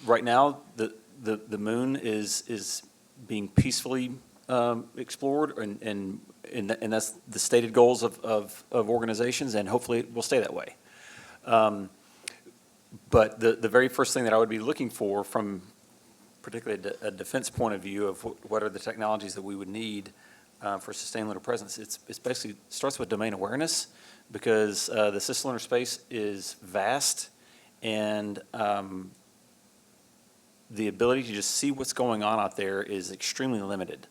right now the moon is being peacefully explored, and that's the stated goals of organizations, and hopefully it will stay that way. But the very first thing that I would be looking for from particularly a defense point of view of what are the technologies that we would need for sustained lunar presence, it's basically starts with domain awareness, because the cislunar space is vast, and the ability to just see what's going on out there is extremely limited.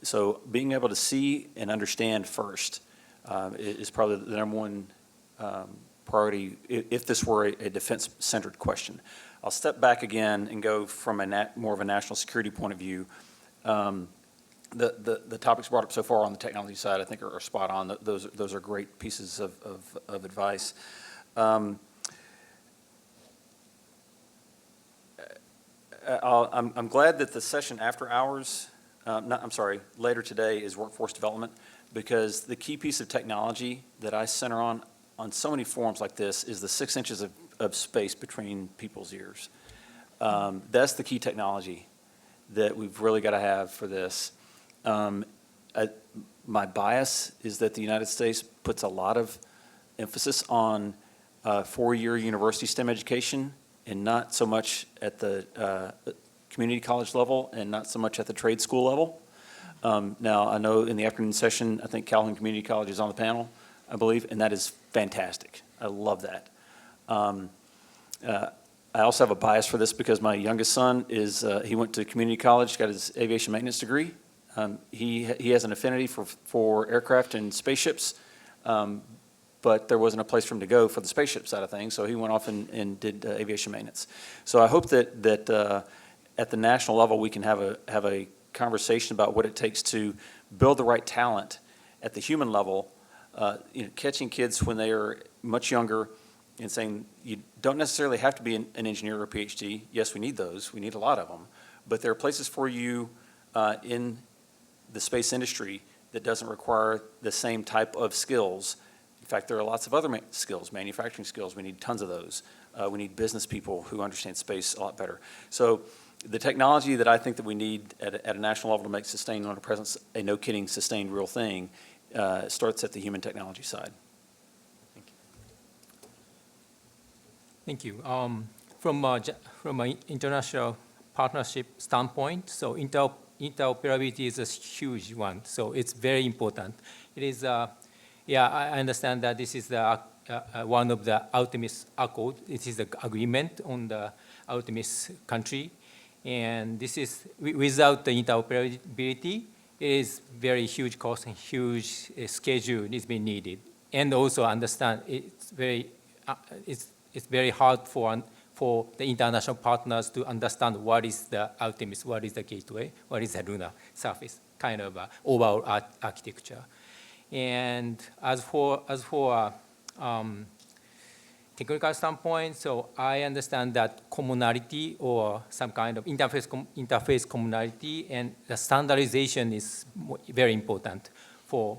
So being able to see and understand first is probably the number one priority if this were a defense-centered question. I'll step back again and go from more of a national security point of view. The topics brought up so far on the technology side, I think, are spot on. Those are great pieces of advice. I'm glad that the session after hours, later today is workforce development, because the key piece of technology that I center on so many forums like this is the 6 inches of space between people's ears. That's the key technology that we've really got to have for this. My bias is that the United States puts a lot of emphasis on 4-year university STEM education, and not so much at the community college level, and not so much at the trade school level. Now, I know in the afternoon session, I think Calhoun Community College is on the panel, I believe, and that is fantastic. I love that. I also have a bias for this because my youngest son he went to community college, got his aviation maintenance degree. He has an affinity for aircraft and spaceships, but there wasn't a place for him to go for the spaceship side of things, so he went off and did aviation maintenance. So I hope that at the national level we can have a conversation about what it takes to build the right talent at the human level, catching kids when they are much younger and saying you don't necessarily have to be an engineer or a PhD. Yes, we need those. We need a lot of them. But there are places for you in the space industry that doesn't require the same type of skills. In fact, there are lots of other skills, manufacturing skills. We need tons of those. We need business people who understand space a lot better. So the technology that I think that we need at a national level to make sustained lunar presence a no-kidding, sustained real thing starts at the human technology side. Thank you. From an international partnership standpoint, so interoperability is a huge one. So it's very important. It is, I understand that this is one of the Artemis Accord. It is the agreement on the Artemis country. And this is, without the interoperability, it is very huge cost and huge schedule is being needed. And also understand it's very hard for the international partners to understand what is the Artemis, what is the gateway, what is the lunar surface, kind of overall architecture. And as for technical standpoint, so I understand that commonality or some kind of interface commonality and the standardization is very important for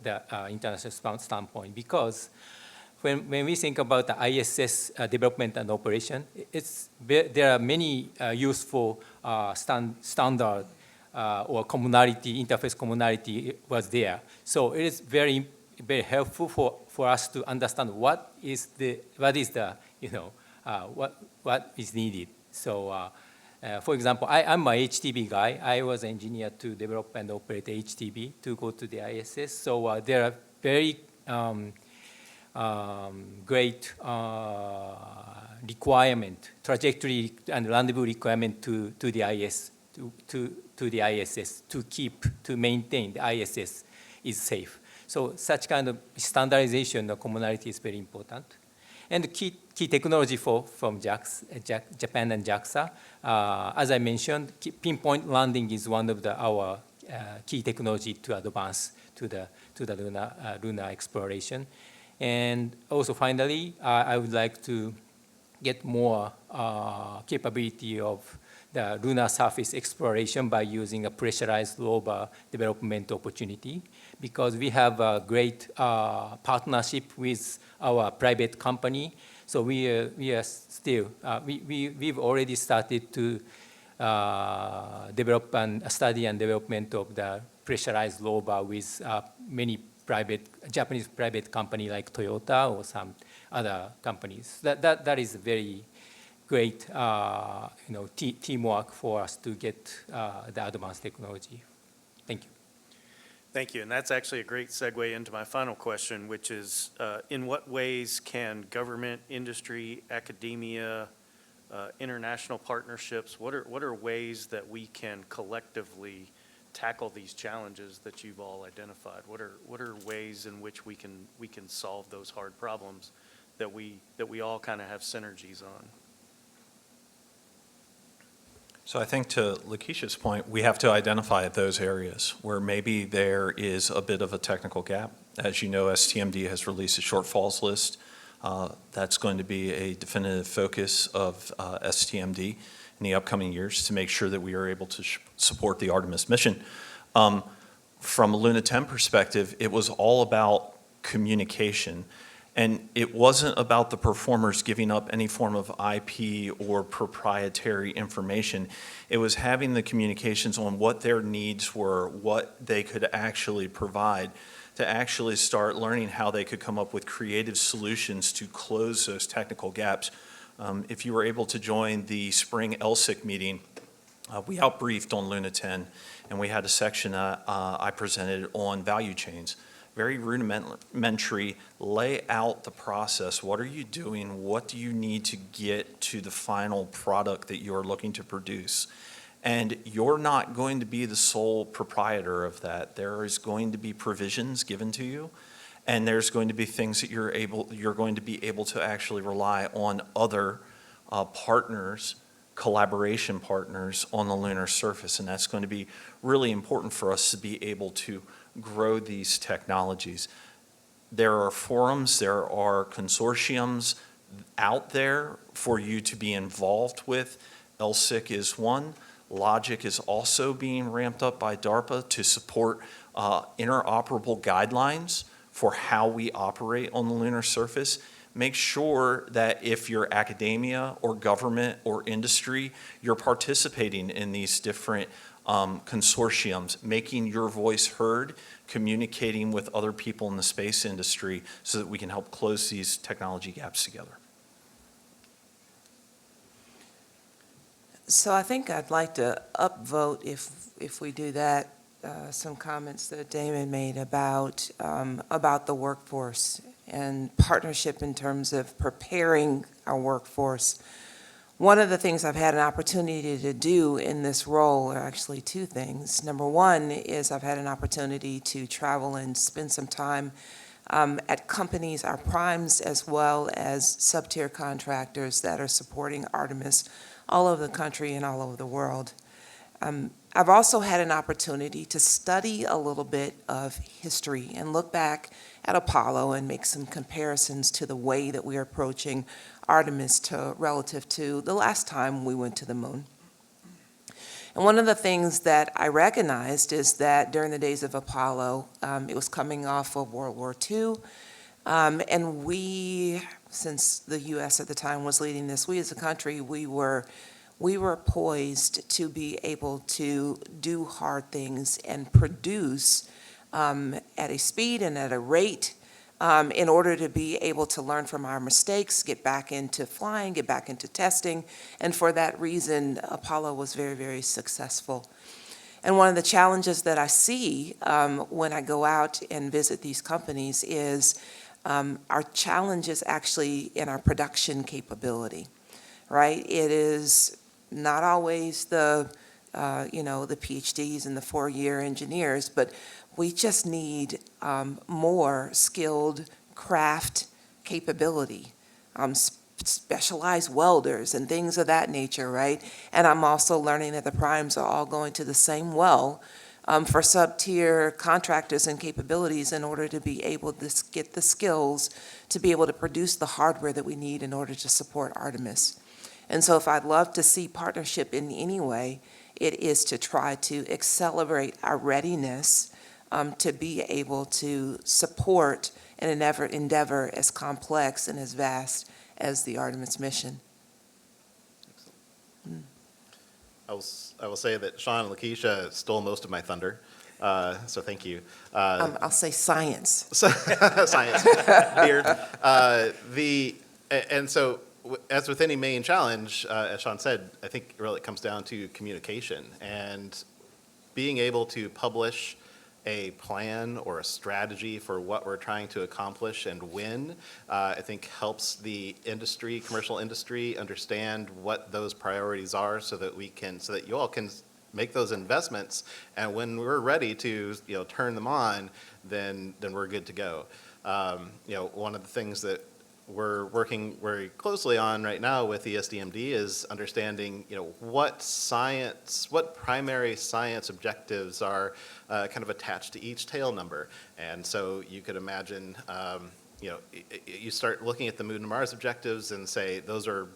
the international standpoint, because when we think about the ISS development and operation, there are many useful standard or commonality, interface commonality was there. So it is very, very helpful for us to understand what is the what is needed. So, for example, I'm a HTB guy. I was an engineer to develop and operate HTB to go to the ISS. So there are very great requirement, trajectory and rendezvous requirement to the the ISS to maintain the ISS is safe. So such kind of standardization of commonality is very important. And the key technology from Japan and JAXA, as I mentioned, pinpoint landing is one of our key technology to advance to the lunar exploration. And also finally, I would like to get more capability of the lunar surface exploration by using a pressurized rover development opportunity, because we have a great partnership with our private company. So we are still, we've already started to develop and study and development of the pressurized rover with many Japanese private company like Toyota or some other companies. That is very great, teamwork for us to get the advanced technology. Thank you. Thank you, and that's actually a great segue into my final question, which is, in what ways can government, industry, academia, international partnerships, what are ways that we can collectively tackle these challenges that you've all identified? What are ways in which we can solve those hard problems that we all kind of have synergies on? So I think to Lakeisha's point, we have to identify those areas where maybe there is a bit of a technical gap. As you know, STMD has released a shortfalls list. That's going to be a definitive focus of STMD in the upcoming years to make sure that we are able to support the Artemis mission. From a Luna 10 perspective, it was all about communication. And it wasn't about the performers giving up any form of IP or proprietary information. It was having the communications on what their needs were, what they could actually provide, to actually start learning how they could come up with creative solutions to close those technical gaps. If you were able to join the spring LSIC meeting, we outbriefed on Luna 10, and we had a section I presented on value chains. Very rudimentary, lay out the process. What are you doing? What do you need to get to the final product that you're looking to produce? And you're not going to be the sole proprietor of that. There is going to be provisions given to you, and there's going to be things that you're going to be able to actually rely on other partners, collaboration partners on the lunar surface, and that's going to be really important for us to be able to grow these technologies. There are forums, there are consortiums out there for you to be involved with. LSIC is one. Logic is also being ramped up by DARPA to support interoperable guidelines for how we operate on the lunar surface. Make sure that if you're academia or government or industry, you're participating in these different consortiums, making your voice heard, communicating with other people in the space industry so that we can help close these technology gaps together. So I think I'd like to upvote, if we do that, some comments that Damon made about the workforce and partnership in terms of preparing our workforce. One of the things I've had an opportunity to do in this role are actually two things. Number one is I've had an opportunity to travel and spend some time at companies, our primes, as well as sub-tier contractors that are supporting Artemis all over the country and all over the world. I've also had an opportunity to study a little bit of history and look back at Apollo and make some comparisons to the way that we are approaching Artemis relative to the last time we went to the moon. And one of the things that I recognized is that during the days of Apollo, it was coming off of World War II, and we, since the U.S. at the time was leading this, we as a country, we were we were poised to be able to do hard things and produce at a speed and at a rate in order to be able to learn from our mistakes, get back into flying, get back into testing. And for that reason, Apollo was very, very successful. And one of the challenges that I see when I go out and visit these companies is our challenge is actually in our production capability, right? It is not always the PhDs and the four-year engineers, but we just need more skilled craft capability, specialized welders and things of that nature, right? And I'm also learning that the primes are all going to the same well for sub-tier contractors and capabilities in order to be able to get the skills to be able to produce the hardware that we need in order to support Artemis. And so if I'd love to see partnership in any way, it is to try to accelerate our readiness to be able to support an endeavor as complex and as vast as the Artemis mission. I will say that Sean and Lakeisha stole most of my thunder, so thank you. I'll say science. Science, beer. And so, as with any main challenge, as Sean said, I think really it comes down to communication and being able to publish a plan or a strategy for what we're trying to accomplish and when, I think helps the industry, commercial industry, understand what those priorities are so that you all can make those investments, and when we're ready to turn them on, then we're good to go. One of the things that we're working very closely on right now with ESDMD is understanding, what primary science objectives are kind of attached to each tail number. And so you could imagine, you start looking at the Moon and Mars objectives and say those are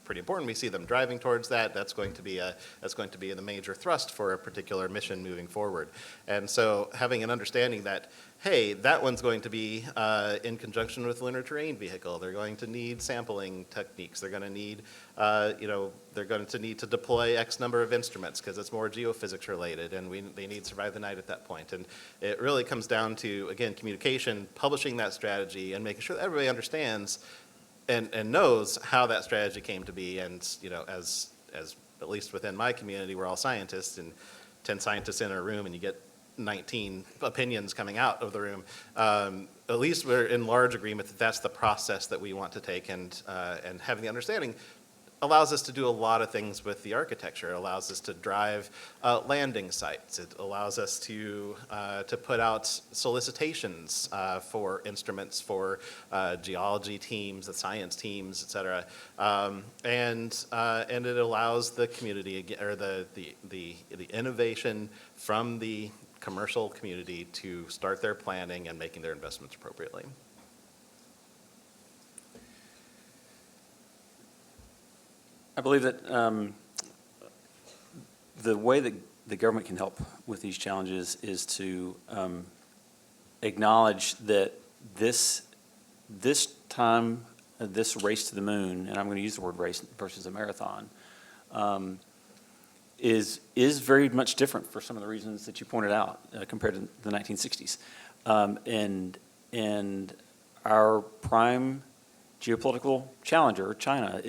pretty important. We see them driving towards that. That's going to be the major thrust for a particular mission moving forward. And so having an understanding that, hey, that one's going to be in conjunction with Lunar Terrain Vehicle. They're going to need sampling techniques. They're going to need, they're going to need to deploy X number of instruments because it's more geophysics related, and they need to survive the night at that point. And it really comes down to, again, communication, publishing that strategy, and making sure that everybody understands and knows how that strategy came to be. And as at least within my community, we're all scientists, and 10 scientists in a room, and you get 19 opinions coming out of the room. At least we're in large agreement that that's the process that we want to take, and having the understanding allows us to do a lot of things with the architecture. It allows us to drive landing sites. It allows us to put out solicitations for instruments for geology teams, the science teams, et cetera. And it allows the community, or the innovation from the commercial community to start their planning and making their investments appropriately. I believe that the way that the government can help with these challenges is to acknowledge that this time, this race to the moon, and I'm going to use the word race versus a marathon, is very much different for some of the reasons that you pointed out compared to the 1960s. And our prime geopolitical challenger, China,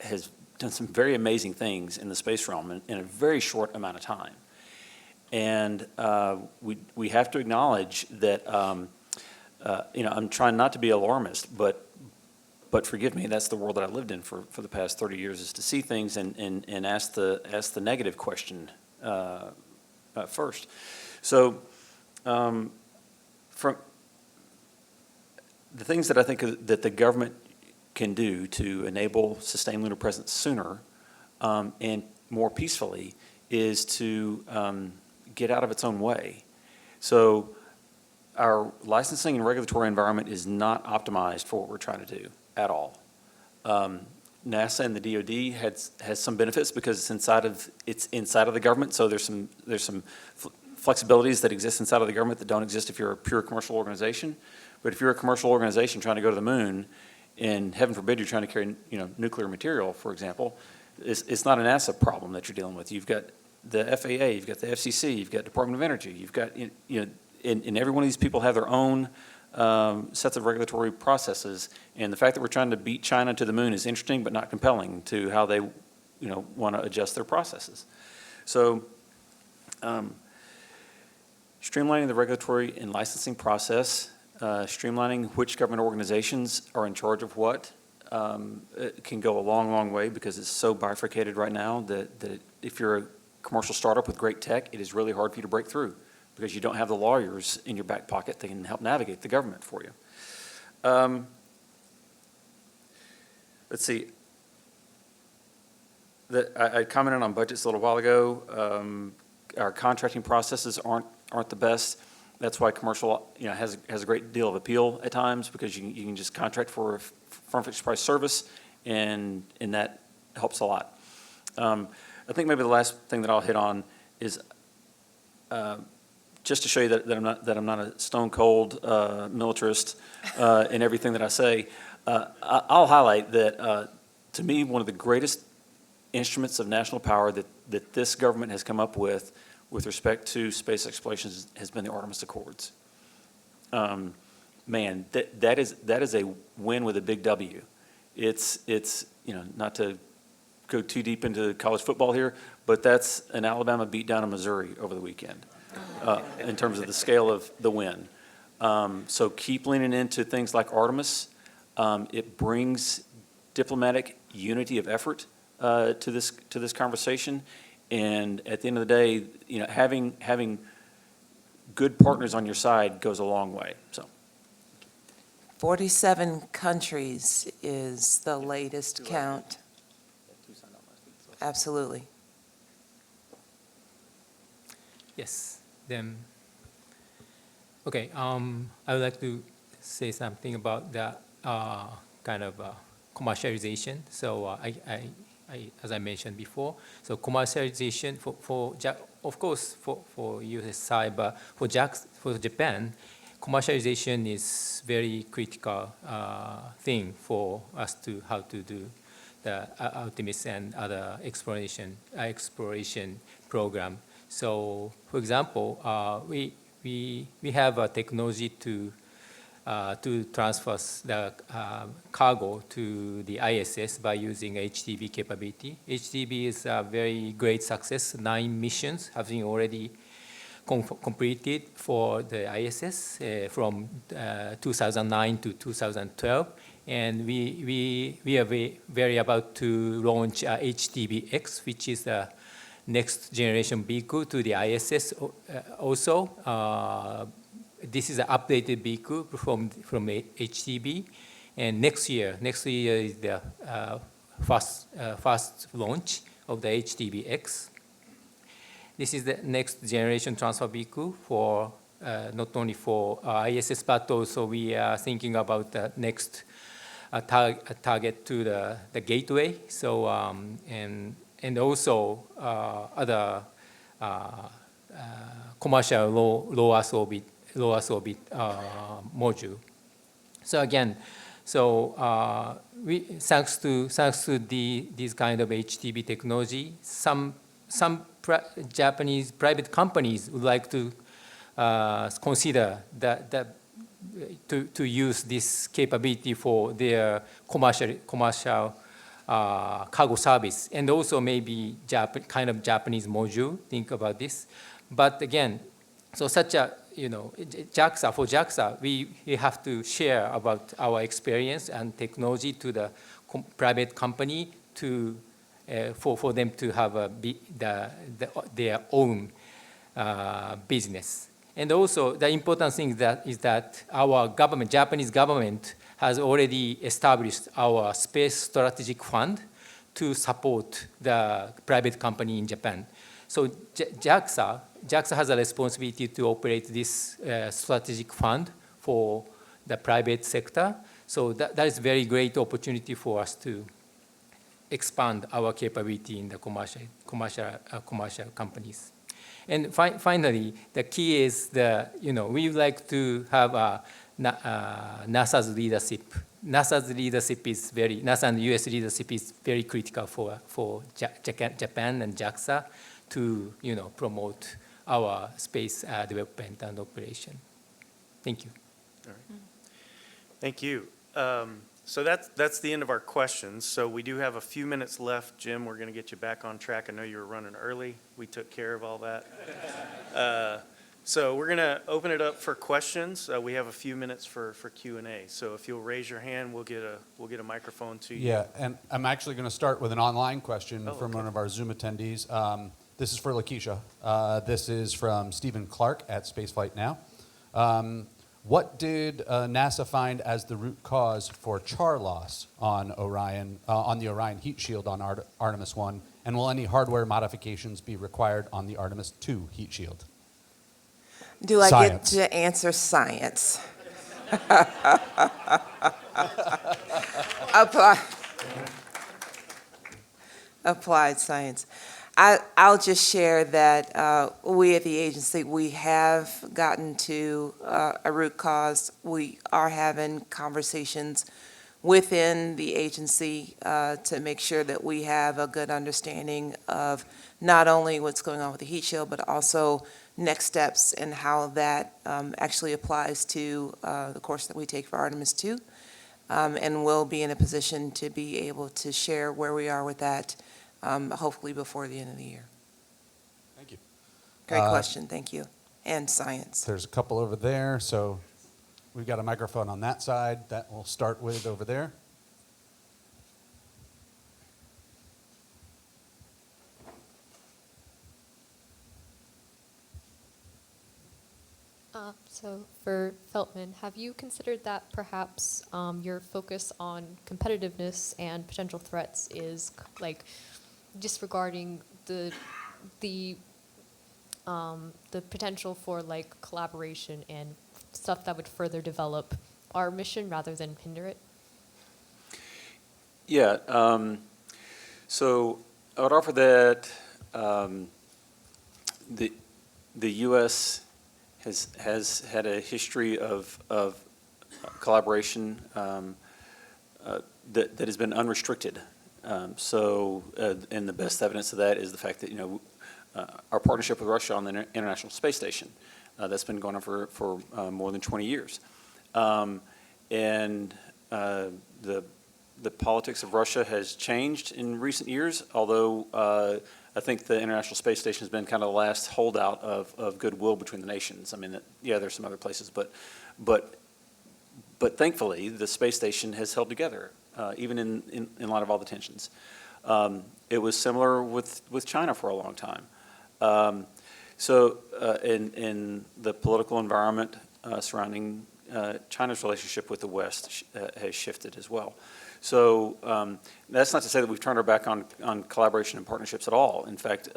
has done some very amazing things in the space realm in a very short amount of time. And we have to acknowledge that, I'm trying not to be alarmist, but forgive me, that's the world that I lived in for the past 30 years, is to see things and ask the negative question first. So from the things that I think that the government can do to enable sustained lunar presence sooner and more peacefully is to get out of its own way. So our licensing and regulatory environment is not optimized for what we're trying to do at all. NASA and the DoD has some benefits because it's inside of the government. So there's some flexibilities that exist inside of the government that don't exist if you're a pure commercial organization. But if you're a commercial organization trying to go to the moon, and heaven forbid you're trying to carry, nuclear material, for example, it's not a NASA problem that you're dealing with. You've got the FAA, you've got the FCC, you've got Department of Energy, you've got, and every one of these people have their own sets of regulatory processes. And the fact that we're trying to beat China to the moon is interesting but not compelling to how they, want to adjust their processes. So streamlining the regulatory and licensing process, streamlining which government organizations are in charge of what, it can go a long, long way because it's so bifurcated right now that if you're a commercial startup with great tech, it is really hard for you to break through because you don't have the lawyers in your back pocket that can help navigate the government for you. Let's see. I commented on budgets a little while ago. Our contracting processes aren't the best. That's why commercial, has a great deal of appeal at times because you can just contract for a firm fixed price service, and that helps a lot. I think maybe the last thing that I'll hit on is just to show you that I'm not a stone cold militarist in everything that I say. I'll highlight that to me one of the greatest instruments of national power that this government has come up with respect to space exploration has been the Artemis Accords. Man, that is a win with a big W. It's not to go too deep into college football here, but that's an Alabama beat down in Missouri over the weekend in terms of the scale of the win. So keep leaning into things like Artemis. It brings diplomatic unity of effort to this conversation. And at the end of the day, having good partners on your side goes a long way. So 47 countries is the latest count. Absolutely. Yes. Then, okay. I would like to say something about the kind of commercialization. So as I mentioned before, so commercialization of course for US side, but for Japan, commercialization is very critical thing for us to how to do the Artemis and other exploration program. So, for example, we have a technology to transfer the cargo to the ISS by using HTB capability. HTB is a very great success. 9 missions have been already completed for the ISS from 2009 to 2012. And we are very about to launch HTBX, which is the next generation vehicle to the ISS also. This is an updated vehicle from HTB, and next year is the first launch of the HTBX. This is the next generation transfer vehicle for not only for ISS, but also we are thinking about the next target to the gateway. So and also other commercial low Earth orbit module. So again, thanks to this kind of HTB technology, some Japanese private companies would like to consider to use this capability for their commercial cargo service, and also maybe kind of Japanese module. Think about this, but again, so such a for JAXA, we have to share about our experience and technology to the private company for them to have their own business. And also the important thing is that our government, Japanese government, has already established our space strategic fund to support the private company in Japan. So JAXA has a responsibility to operate this strategic fund for the private sector. So that is a very great opportunity for us to expand our capability in the commercial companies. And finally, the key is we would like to have NASA's leadership. NASA and U.S. leadership is very critical for Japan and JAXA to, promote our space development and operation. Thank you. All right. Thank you. So that's the end of our questions. So we do have a few minutes left. Jim, we're going to get you back on track. I know you were running early. We took care of all that. So we're going to open it up for questions. We have a few minutes for Q&A. So if you'll raise your hand, we'll get a microphone to you. Yeah, and I'm actually going to start with an online question from okay. one of our Zoom attendees. This is for Lakeisha. This is from Stephen Clark at Spaceflight Now. What did NASA find as the root cause for char loss on Orion, on the Orion heat shield on Artemis 1? And will any hardware modifications be required on the Artemis 2 heat shield? Do I Science. get to answer science? Applied science. I'll just share that we at the agency, we have gotten to a root cause. We are having conversations within the agency to make sure that we have a good understanding of not only what's going on with the heat shield, but also next steps and how that actually applies to the course that we take for Artemis 2. And we'll be in a position to be able to share where we are with that, hopefully before the end of the year. Thank you. Great question, thank you. And science. There's a couple over there, so we've got a microphone on that side that we'll start with over there. So for Feltman, have you considered that perhaps your focus on competitiveness and potential threats is like disregarding the potential for like collaboration and stuff that would further develop our mission rather than hinder it? Yeah. So I would offer that the U.S. has had a history of collaboration that has been unrestricted. And the best evidence of that is the fact that our partnership with Russia on the International Space Station that's been going on for more than 20 years, and the politics of Russia has changed in recent years, although I think the International Space Station has been kind of the last holdout of goodwill between the nations. I mean, there's some other places, but thankfully the space station has held together, even in light of all the tensions. It was similar with China for a long time. In the political environment surrounding China's relationship with the West has shifted as well. So that's not to say that we've turned our back on collaboration and partnerships at all. In fact,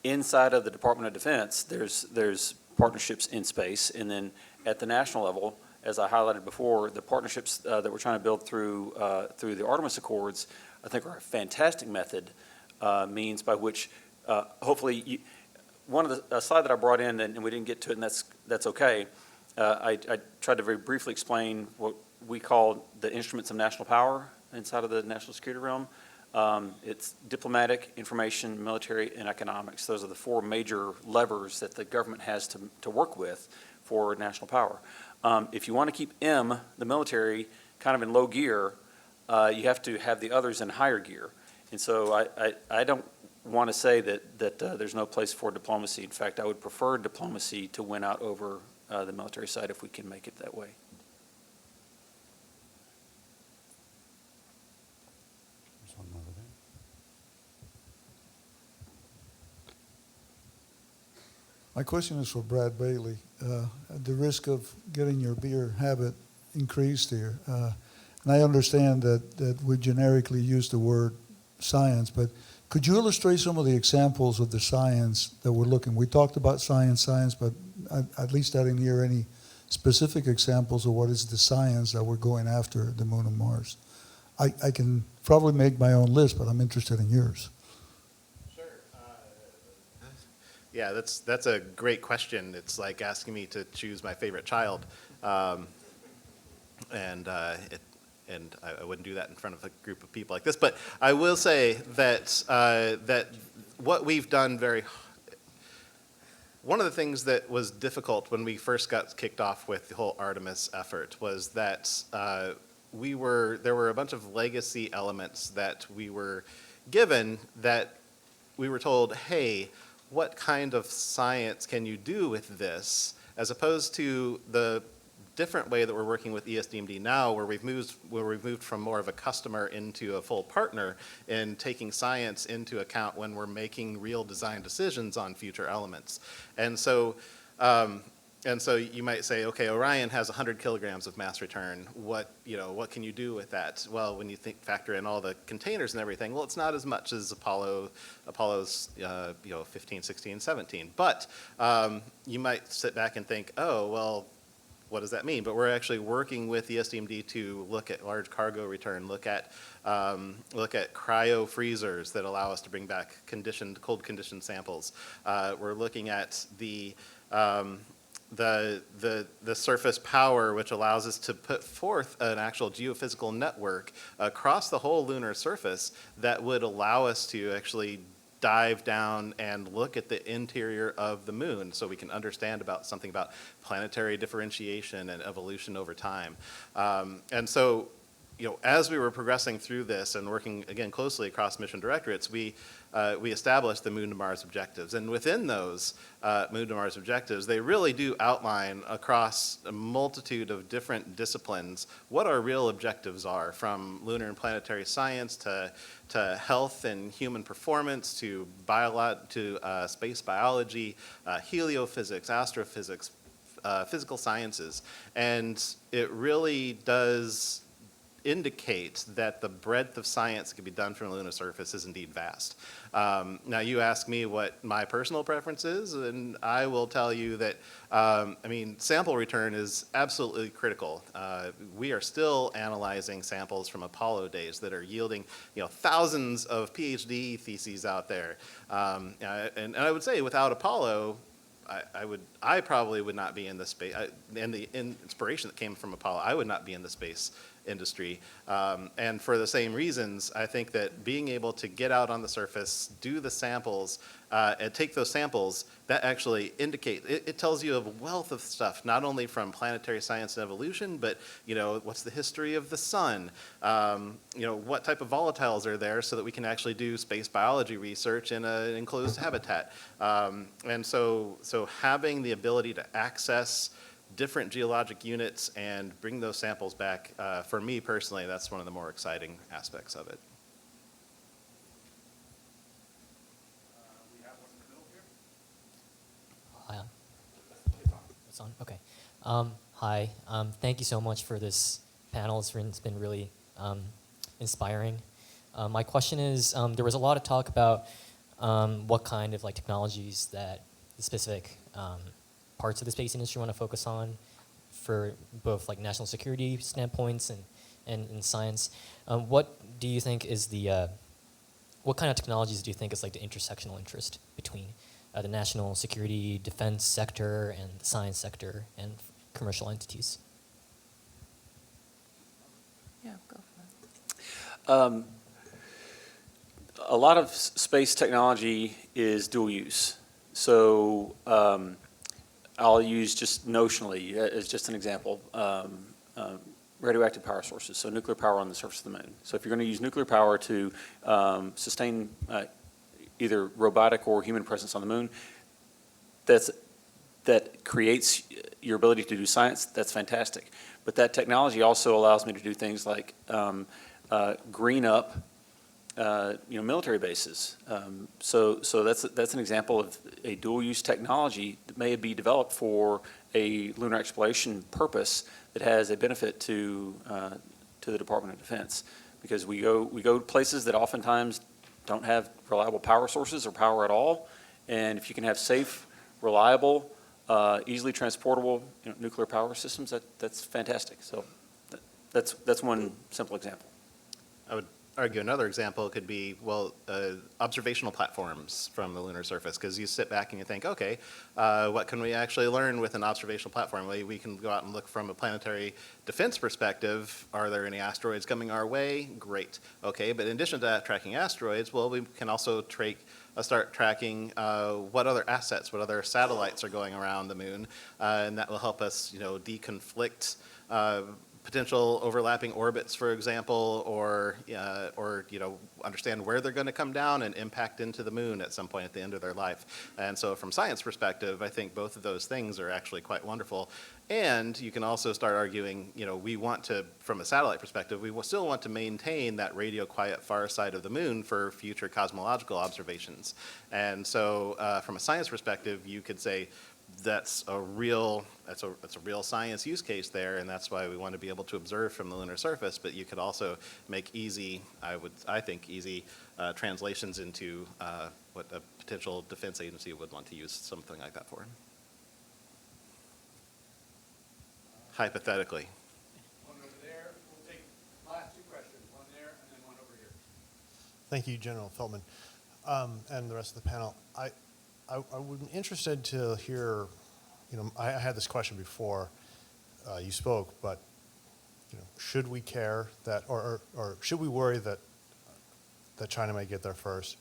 inside of the Department of Defense, there's partnerships in space, and then at the national level, as I highlighted before, the partnerships that we're trying to build through the Artemis Accords, I think, are a fantastic means by which hopefully one of the slide that I brought in and we didn't get to it, and that's okay. I tried to very briefly explain what we call the instruments of national power inside of the national security realm. It's diplomatic, information, military, and economics. Those are the four major levers that the government has to work with for national power. If you want to keep M, the military, kind of in low gear, you have to have the others in higher gear. And so I don't want to say that there's no place for diplomacy. In fact, I would prefer diplomacy to win out over the military side if we can make it that way. There's one over there. My question is for Brad Bailey. The risk of getting your beer habit increased here. And I understand that we generically use the word science, but could you illustrate some of the examples of the science that we're looking? We talked about science, but at least I didn't hear any specific examples of what is the science that we're going after the moon and Mars. I can probably make my own list, but I'm interested in yours. Sure. Yeah, that's a great question. It's like asking me to choose my favorite child, and I wouldn't do that in front of a group of people like this. But I will say that that what we've done one of the things that was difficult when we first got kicked off with the whole Artemis effort was that there were a bunch of legacy elements that we were given that we were told, hey, what kind of science can you do with this, as opposed to the different way that we're working with ESDMD now, where we've moved from more of a customer into a full partner in taking science into account when we're making real design decisions on future elements. And so you might say, okay, Orion has 100 kilograms of mass return. What can you do with that? Well, when you factor in all the containers and everything, well, it's not as much as Apollo's 15, 16, 17. But you might sit back and think, oh, well, what does that mean? But we're actually working with the ESDMD to look at large cargo return, look at cryo freezers that allow us to bring back cold conditioned samples. We're looking at the surface power, which allows us to put forth an actual geophysical network across the whole lunar surface that would allow us to actually dive down and look at the interior of the moon so we can understand something about planetary differentiation and evolution over time. And so, as we were progressing through this and working, again, closely across mission directorates, we established the Moon to Mars objectives. And within those Moon to Mars objectives, they really do outline across a multitude of different disciplines what our real objectives are, from lunar and planetary science to health and human performance, to space biology, heliophysics, astrophysics, physical sciences. And it really does indicate that the breadth of science that can be done from the lunar surface is indeed vast. Now, you ask me what my personal preference is, and I will tell you that, sample return is absolutely critical. We are still analyzing samples from Apollo days that are yielding, thousands of PhD theses out there. And I would say without Apollo, I probably would not be in the space, and the inspiration that came from Apollo, I would not be in the space industry. And for the same reasons, I think that being able to get out on the surface, do the samples, and take those samples, that actually it tells you a wealth of stuff, not only from planetary science and evolution, but what's the history of the sun, what type of volatiles are there, so that we can actually do space biology research in an enclosed habitat. And so having the ability to access different geologic units and bring those samples back, for me personally, that's one of the more exciting aspects of it. We have one in the middle here. Hi. It's on? Okay. Hi. Thank you so much for this panel. It's been really inspiring. My question is, there was a lot of talk about what kind of technologies that the specific parts of the space industry want to focus on for both national security standpoints and science. What do you think is what kind of technologies do you think is the intersectional interest between the national security, defense sector, and the science sector, and commercial entities? Yeah, go for it. A lot of space technology is dual use. So I'll use just notionally as just an example, radioactive power sources, so nuclear power on the surface of the moon. So if you're going to use nuclear power to sustain either robotic or human presence on the moon, that creates your ability to do science. That's fantastic. But that technology also allows me to do things like green up military bases. So that's an example of a dual-use technology that may be developed for a lunar exploration purpose that has a benefit to the Department of Defense, because we go to places that oftentimes don't have reliable power sources or power at all, and if you can have safe, reliable, easily transportable nuclear power systems, that's fantastic. So that's one simple example. argue another example could be, well, observational platforms from the lunar surface, because you sit back and you think, okay, what can we actually learn with an observational platform? Well, we can go out and look from a planetary defense perspective. Are there any asteroids coming our way? Great. Okay, but in addition to that, tracking asteroids, well, we can also start tracking what other assets, what other satellites are going around the moon, and that will help us, deconflict potential overlapping orbits, for example, or understand where they're going to come down and impact into the moon at some point at the end of their life. And so from science perspective, I think both of those things are actually quite wonderful. And you can also start arguing, we want to, from a satellite perspective, we will still want to maintain that radio quiet far side of the moon for future cosmological observations. And so from a science perspective, you could say, that's a real science use case there, and that's why we want to be able to observe from the lunar surface. But you could also make easy, I think, translations into what a potential defense agency would want to use something like that for. Hypothetically. One over there. We'll take last two questions. One there and then one over here. Thank you, General Feltman, and the rest of the panel. I would be interested to hear, I had this question before you spoke, but, should we care that, or should we worry that China may get there first?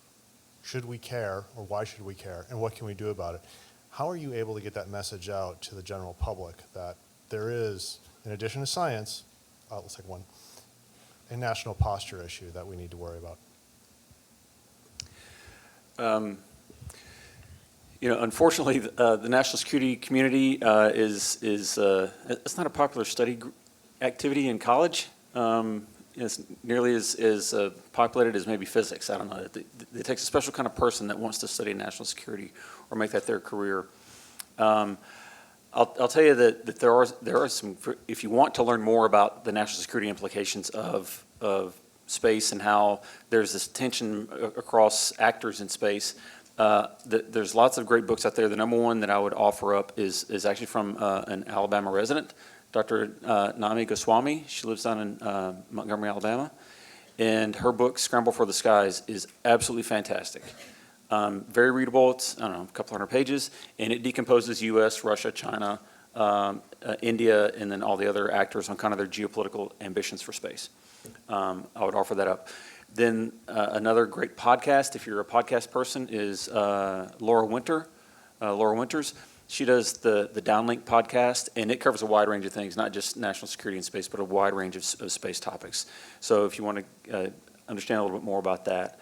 Should we care, or why should we care, and what can we do about it? How are you able to get that message out to the general public that there is, in addition to science, let's take one, a national posture issue that we need to worry about? Unfortunately, the national security community it's not a popular study activity in college. It's nearly as populated as maybe physics. I don't know. It takes a special kind of person that wants to study national security or make that their career. I'll tell you that there are some. If you want to learn more about the national security implications of space and how there's this tension across actors in space. There's lots of great books out there. The number one that I would offer up is actually from an Alabama resident, Dr. Nami Goswami. She lives down in Montgomery, Alabama. And her book, Scramble for the Skies, is absolutely fantastic. Very readable. It's, a couple hundred pages. And it decomposes U.S., Russia, China, India, and then all the other actors on kind of their geopolitical ambitions for space. I would offer that up. Then another great podcast, if you're a podcast person, is Laura Winters. She does the Downlink podcast, and it covers a wide range of things, not just national security and space, but a wide range of space topics. So if you want to understand a little bit more about that,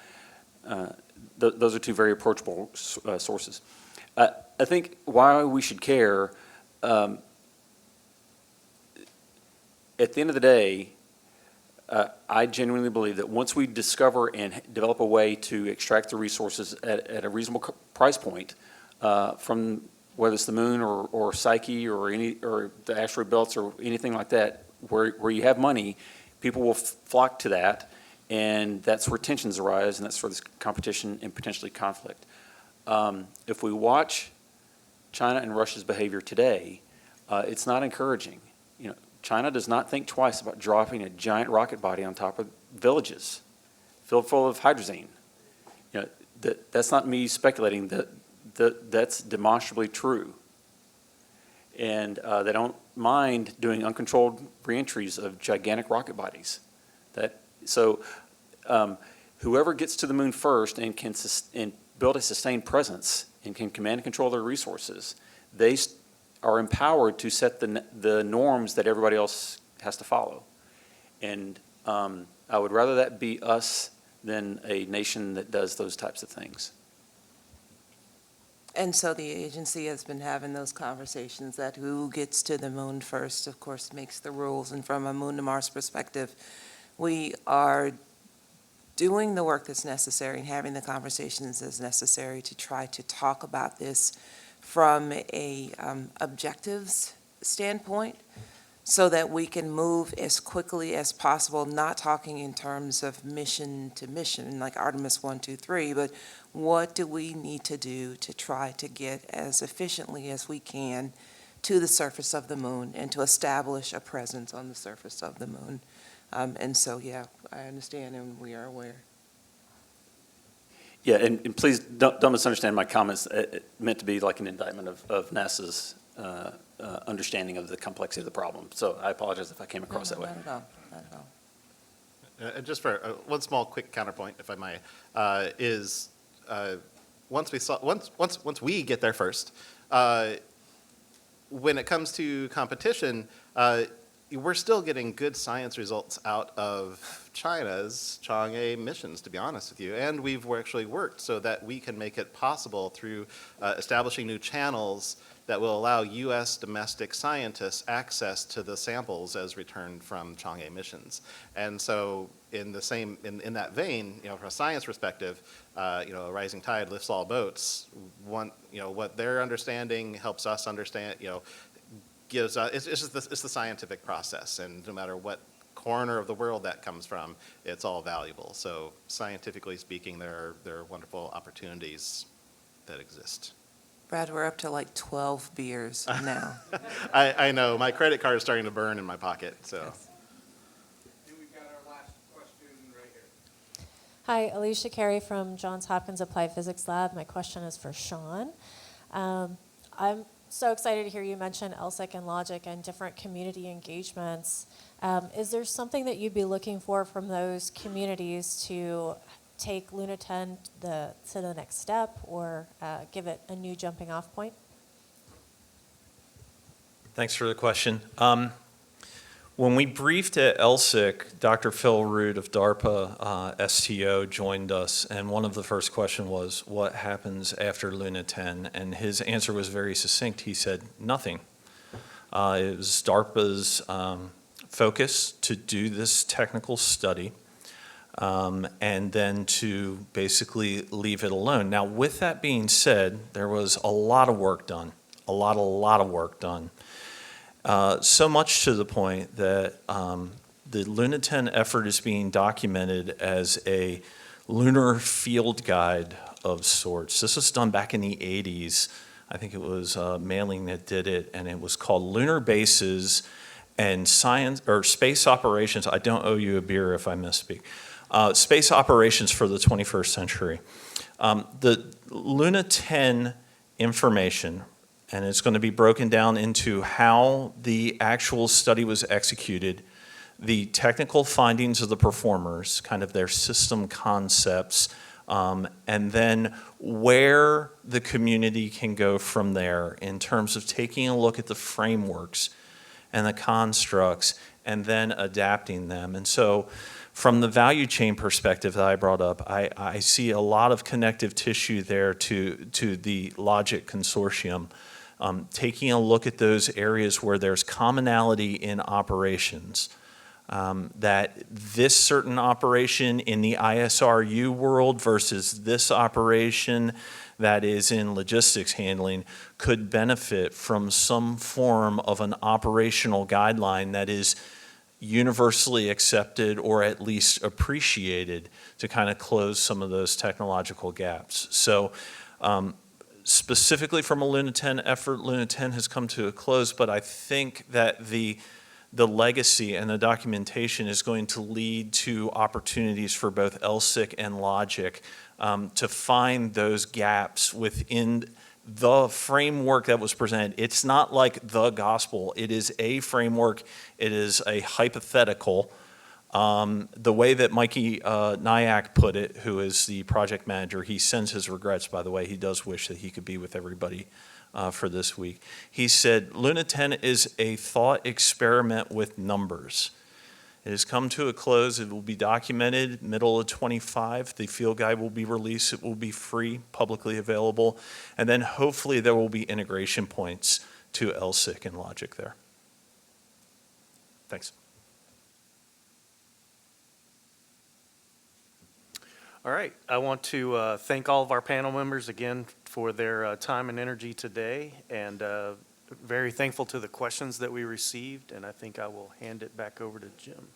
those are two very approachable sources. I think why we should care, at the end of the day, I genuinely believe that once we discover and develop a way to extract the resources at a reasonable price point from whether it's the moon or Psyche or the asteroid belts or anything like that, where you have money, people will flock to that, and that's where tensions arise, and that's where this competition and potentially conflict. If we watch China and Russia's behavior today, it's not encouraging. China does not think twice about dropping a giant rocket body on top of villages filled full of hydrazine. That's not me speculating. That's demonstrably true. And they don't mind doing uncontrolled reentries of gigantic rocket bodies. Whoever gets to the moon first and can build a sustained presence and can command and control their resources, they are empowered to set the norms that everybody else has to follow. And I would rather that be us than a nation that does those types of things. And so the agency has been having those conversations that who gets to the moon first, of course, makes the rules. And from a Moon to Mars perspective, we are doing the work that's necessary and having the conversations as necessary to try to talk about this from a objectives standpoint so that we can move as quickly as possible, not talking in terms of mission to mission, like Artemis 1, 2, 3, but what do we need to do to try to get as efficiently as we can to the surface of the moon and to establish a presence on the surface of the moon. And so, yeah, I understand and we are aware. Yeah, and please don't misunderstand my comments. It meant to be like an indictment of NASA's understanding of the complexity of the problem. So I apologize if I came across that way. Not at all, not at all. And just for one small quick counterpoint, if I might, is once we get there first, when it comes to competition, we're still getting good science results out of China's Chang'e missions, to be honest with you. And we've actually worked so that we can make it possible through establishing new channels that will allow U.S. domestic scientists access to the samples as returned from Chang'e missions. And so in that vein, from a science perspective, a rising tide lifts all boats. What they're understanding helps us understand, gives us, it's the scientific process, and no matter what corner of the world that comes from, it's all valuable. So scientifically speaking, there are wonderful opportunities that exist. Brad, we're up to like 12 beers now. I know, my credit card is starting to burn in my pocket, so. Yes. And we've got our last question right here. Hi, Alicia Carey from Johns Hopkins Applied Physics Lab. My question is for Sean. I'm so excited to hear you mention LSIC and Logic and different community engagements. Is there something that you'd be looking for from those communities to take Luna 10 to the next step or give it a new jumping off point? Thanks for the question. When we briefed at LSIC, Dr. Phil Root of DARPA STO joined us, and one of the first questions was, what happens after Luna 10? And his answer was very succinct. He said, nothing. It was DARPA's focus to do this technical study and then to basically leave it alone. Now, with that being said, there was a lot of work done, a lot of work done. So much to the point that the Luna 10 effort is being documented as a lunar field guide of sorts. This was done back in the 80s. I think it was Mailing that did it, and it was called Lunar Bases and Science or Space Operations. I don't owe you a beer if I misspeak. Space Operations for the 21st Century. The Luna 10 information, and it's going to be broken down into how the actual study was executed, the technical findings of the performers, kind of their system concepts, and then where the community can go from there in terms of taking a look at the frameworks and the constructs and then adapting them. And so from the value chain perspective that I brought up, I see a lot of connective tissue there to the Logic Consortium. Taking a look at those areas where there's commonality in operations, that this certain operation in the ISRU world versus this operation that is in logistics handling could benefit from some form of an operational guideline that is universally accepted or at least appreciated to kind of close some of those technological gaps. So specifically from a Luna 10 effort, Luna 10 has come to a close, but I think that the legacy and the documentation is going to lead to opportunities for both LSIC and Logic to find those gaps within the framework that was presented. It's not like the gospel. It is a framework. It is a hypothetical. The way that Mikey Nyack put it, who is the project manager, he sends his regrets, by the way. He does wish that he could be with everybody for this week. He said, Luna 10 is a thought experiment with numbers. It has come to a close. It will be documented middle of 25. The field guide will be released. It will be free, publicly available. And then hopefully there will be integration points to LSIC and Logic there. Thanks. All right, I want to thank all of our panel members again for their time and energy today, and very thankful to the questions that we received, and I think I will hand it back over to Jim.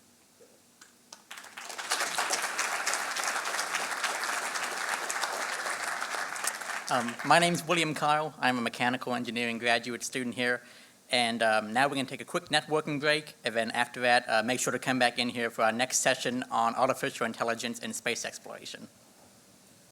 My name is William Kyle. I'm a mechanical engineering graduate student here, And now we're going to take a quick networking break, and then after that, make sure to come back in here for our next session on artificial intelligence and space exploration.